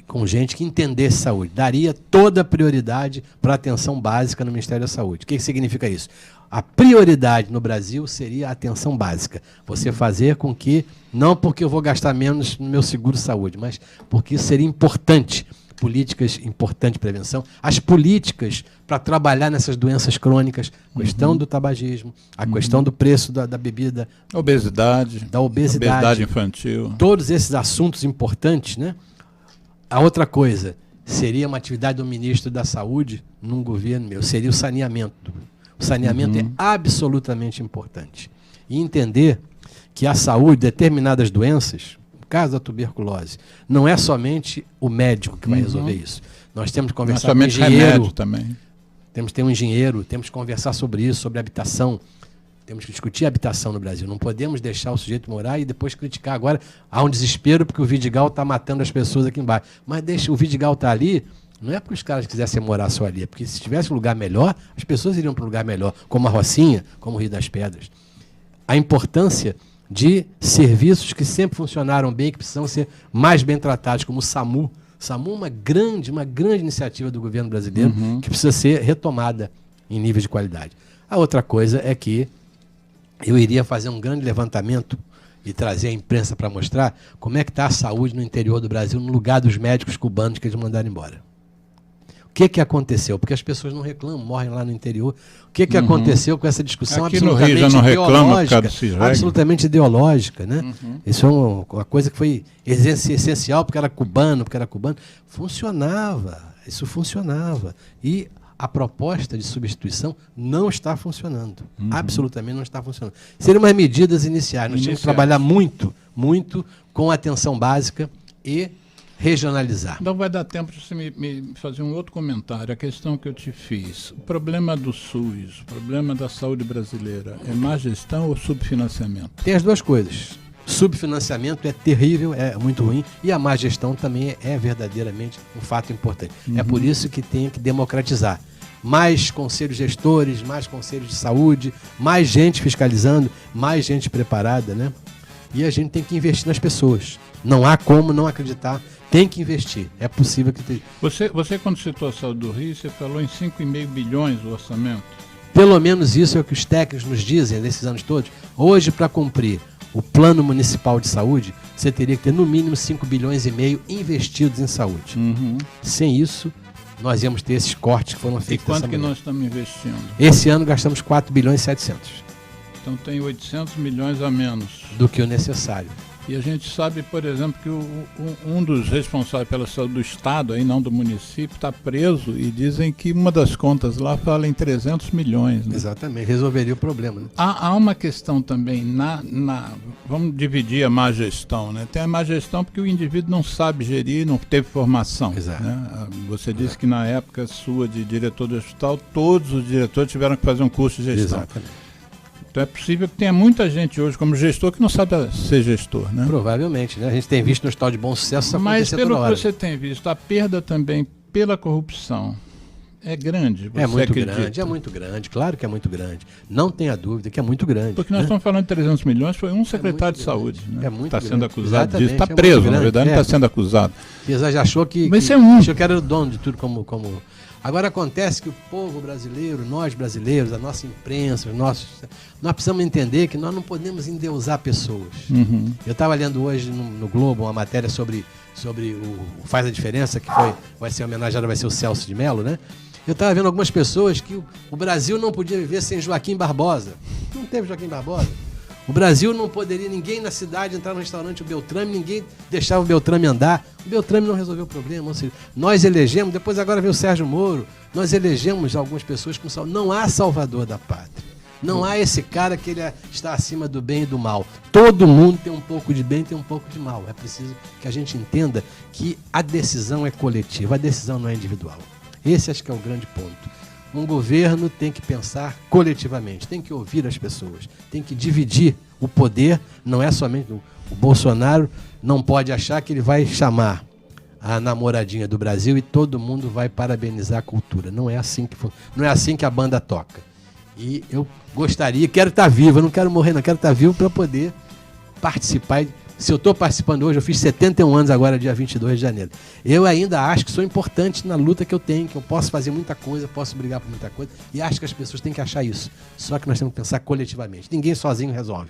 C: com gente que entendesse saúde. Daria toda a prioridade para a atenção básica no Ministério da Saúde. O que significa isso? A prioridade no Brasil seria a atenção básica. Você fazer com que, não porque eu vou gastar menos no meu seguro-saúde, mas porque isso seria importante. Políticas importantes de prevenção, as políticas para trabalhar nessas doenças crônicas, a questão do tabagismo, a questão do preço da bebida,
A: da obesidade infantil.
C: Todos esses assuntos importantes, né? A outra coisa seria uma atividade do ministro da Saúde num governo meu, seria o saneamento. O saneamento é absolutamente importante. E entender que a saúde, determinadas doenças, no caso da tuberculose, não é somente o médico que vai resolver isso. Nós temos que conversar com o engenheiro.
A: Também.
C: Temos que ter um engenheiro, temos que conversar sobre isso, sobre habitação. Temos que discutir a habitação no Brasil. Não podemos deixar o sujeito morar e depois criticar. Agora há um desespero porque o Vidigal está matando as pessoas aqui embaixo. Mas deixa o Vidigal estar ali, não é porque os caras quisessem morar só ali, é porque se tivesse um lugar melhor, as pessoas iriam para um lugar melhor, como a Rocinha, como o Rio das Pedras. A importância de serviços que sempre funcionaram bem, que precisam ser mais bem tratados, como o SAMU. O SAMU é uma grande iniciativa do governo brasileiro que precisa ser retomada em níveis de qualidade. A outra coisa é que eu iria fazer um grande levantamento e trazer a imprensa para mostrar como é que está a saúde no interior do Brasil, no lugar dos médicos cubanos que eles mandaram embora. O que aconteceu? Porque as pessoas não reclamam, morrem lá no interior. O que aconteceu com essa discussão
A: aqui absolutamente no Rio já não ideológica?
C: Absolutamente ideológica, né? Isso é uma coisa que foi essencial porque era cubano. Isso funcionava. E a proposta de substituição não está funcionando. Absolutamente não está funcionando. Seriam umas medidas iniciais. Nós tínhamos que trabalhar muito com a atenção básica e regionalizar.
A: Então vai dar tempo de você me fazer um outro comentário. A questão que eu te fiz. O problema do SUS, o problema da saúde brasileira, é má gestão ou subfinanciamento?
C: Tem as duas coisas. Subfinanciamento é terrível, é muito ruim, e a má gestão também é verdadeiramente um fato importante. É por isso que tem que democratizar. Mais conselhos gestores, mais conselhos de saúde, mais gente fiscalizando, mais gente preparada, né? E a gente tem que investir nas pessoas. Não há como não acreditar. Tem que investir. É possível que...
A: Você quando citou a saúde do Rio, você falou em 5,5 bilhões o orçamento?
C: Pelo menos isso é o que os técnicos nos dizem nesses anos todos. Hoje, para cumprir o Plano Municipal de Saúde, você teria que ter no mínimo 5,5 bilhões investidos em saúde. Sem isso, nós íamos ter esses cortes que foram
A: E
C: feitos.
A: quanto que nós estamos investindo?
C: Esse ano gastamos 4 bilhões e 700
A: Então tem 800 milhões a menos.
C: do que o necessário.
A: E a gente sabe, por exemplo, que um dos responsáveis pela saúde do Estado, aí não do município, está preso e dizem que uma das contas lá fala em 300 milhões. Né?
C: Exatamente, resolveria o problema. Né?
A: Há uma questão também, vamos dividir a má gestão. Né? Tem a má gestão porque o indivíduo não sabe gerir, não teve formação.
C: Exato.
A: Né? Você disse que na época sua de diretor do hospital, todos os diretores tiveram que fazer um curso de gestão.
C: Exatamente.
A: Então é possível que tenha muita gente hoje como gestor que não sabe ser gestor, né?
C: Provavelmente, né? A gente tem visto no Hospital de Bom Sucesso isso
A: Mas
C: acontecer
A: pelo
C: toda
A: que
C: hora.
A: você tem visto, a perda também pela corrupção é grande, você
C: É muito
A: acredita?
C: grande, é muito grande, claro que é muito grande. Não tenha dúvida que é muito grande.
A: Porque nós estamos falando de 300 milhões, foi um secretário de
C: grande.
A: saúde, né?
C: É muito
A: Está sendo
C: grande.
A: acusado disso,
C: Exatamente,
A: está
C: é
A: preso,
C: muito
A: na
C: grande.
A: verdade, não
C: É.
A: está sendo acusado.
C: Apesar já achou que achou que era o dono de tudo como... Agora acontece que o povo brasileiro, nós brasileiros, a nossa imprensa, nós precisamos entender que nós não podemos endeusar pessoas.
A: Uhum.
C: Eu estava lendo hoje no Globo uma matéria sobre o Faz a Diferença, que vai ser homenageado, vai ser o Celso de Mello, né? Eu estava vendo algumas pessoas que o Brasil não podia viver sem Joaquim Barbosa. Não teve Joaquim Barbosa. O Brasil não poderia, ninguém na cidade entrar no restaurante o Beltrame, ninguém deixava o Beltrame andar. O Beltrame não resolveu o problema. Ou seja, nós elegemos, depois agora veio o Sérgio Moro, nós elegemos algumas pessoas com salvador. Não há salvador da pátria. Não há esse cara que ele está acima do bem e do mal. Todo mundo tem um pouco de bem e tem um pouco de mal. É preciso que a gente entenda que a decisão é coletiva, a decisão não é individual. Esse acho que é o grande ponto. Um governo tem que pensar coletivamente, tem que ouvir as pessoas, tem que dividir o poder, não é somente... O Bolsonaro não pode achar que ele vai chamar a namoradinha do Brasil e todo mundo vai parabenizar a cultura. Não é assim que a banda toca. E eu gostaria, quero estar vivo, eu não quero morrer, não, quero estar vivo para poder participar. Se eu estou participando hoje, eu fiz 71 anos agora, dia 22 de janeiro. Eu ainda acho que sou importante na luta que eu tenho, que eu posso fazer muita coisa, posso brigar por muita coisa, e acho que as pessoas têm que achar isso. Só que nós temos que pensar coletivamente. Ninguém sozinho resolve.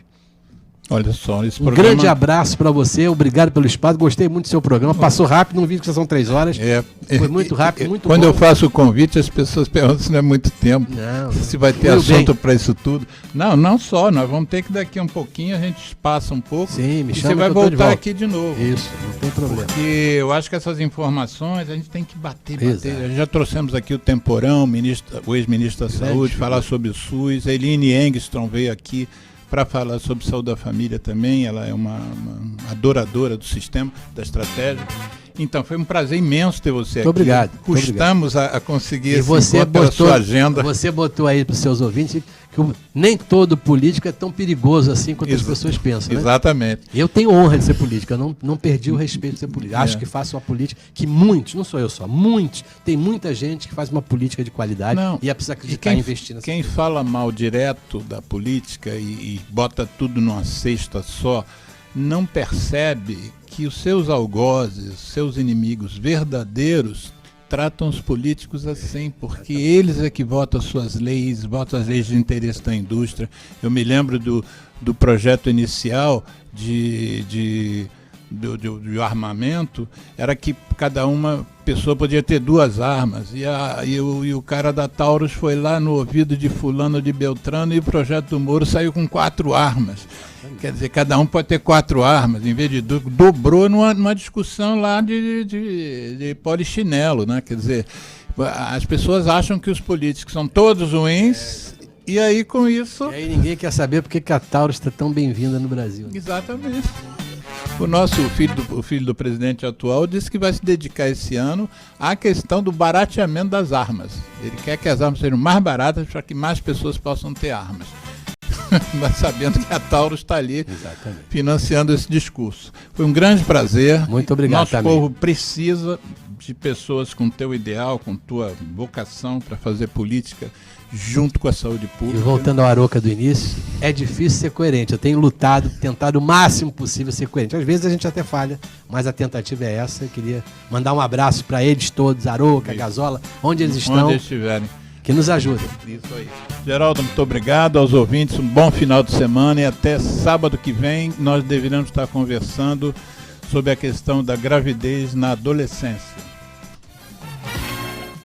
A: Olha só, esse
C: Um
A: programa...
C: grande abraço para você, obrigado pelo espaço, gostei muito do seu programa, passou rápido, não vi que são 3 horas, foi muito rápido, muito
A: Quando
C: bom.
A: eu faço o convite, as pessoas perguntam se não é muito tempo,
C: Não,
A: se vai ter assunto para isso tudo. Não só, nós vamos ter que daqui um pouquinho, a gente passa um pouco,
C: Sim, me
A: e
C: chama
A: você vai
C: que eu tô de
A: voltar
C: volta.
A: aqui de novo.
C: Isso, não tem problema.
A: Porque eu acho que essas informações a gente tem que bater.
C: Exato.
A: Já trouxemos aqui o Temporão, o ex-ministro da Saúde, falar sobre o SUS. A Eline Engstrom veio aqui para falar sobre saúde da família também. Ela é uma adoradora do sistema, da estratégia. Então, foi um prazer imenso ter você aqui.
C: Obrigado.
A: Custamos a conseguir
C: E
A: esse
C: você
A: encontro pela sua agenda.
C: Você botou aí para os seus ouvintes que nem todo político é tão perigoso assim quanto as pessoas pensam, né?
A: Exatamente.
C: Eu tenho honra de ser político, eu não perdi o respeito de ser político. Acho que faço uma política que muitos, não sou eu só, tem muita gente que faz uma política de qualidade e é preciso acreditar e investir nessa
A: Quem fala mal direto da política e bota tudo numa cesta só, não percebe que os seus algozes, seus inimigos verdadeiros tratam os políticos assim, porque eles é que votam suas leis, votam as leis de interesse da indústria. Eu me lembro do projeto inicial do armamento, era que cada uma pessoa podia ter 2 armas, e o cara da Taurus foi lá no ouvido de fulano de Beltrano e o projeto do Moro saiu com 4 armas. Quer dizer, cada um pode ter 4 armas, em vez de dobrou numa discussão lá de polichinelo, né? Quer dizer, as pessoas acham que os políticos são todos ruins, e aí com isso...
C: E aí ninguém quer saber porque que a Taurus está tão bem-vinda no Brasil. Né?
A: Exatamente. O filho do presidente atual disse que vai se dedicar esse ano à questão do barateamento das armas. Ele quer que as armas sejam mais baratas para que mais pessoas possam ter armas. Mas sabendo que a Taurus está ali financiando esse discurso. Foi um grande prazer.
C: Muito obrigado.
A: Nosso povo precisa de pessoas com teu ideal, com tua vocação para fazer política junto com a saúde pública.
C: E voltando ao Aroca do início, é difícil ser coerente. Eu tenho tentado o máximo possível ser coerente. Às vezes a gente até falha, mas a tentativa é essa. Eu queria mandar um abraço para eles todos, Aroca, Gazola, onde eles estão.
A: Onde eles estiverem.
C: Que nos ajudem.
A: Isso aí. Geraldo, muito obrigado aos ouvintes. Um bom final de semana e até sábado que vem nós deveremos estar conversando sobre a questão da gravidez na adolescência.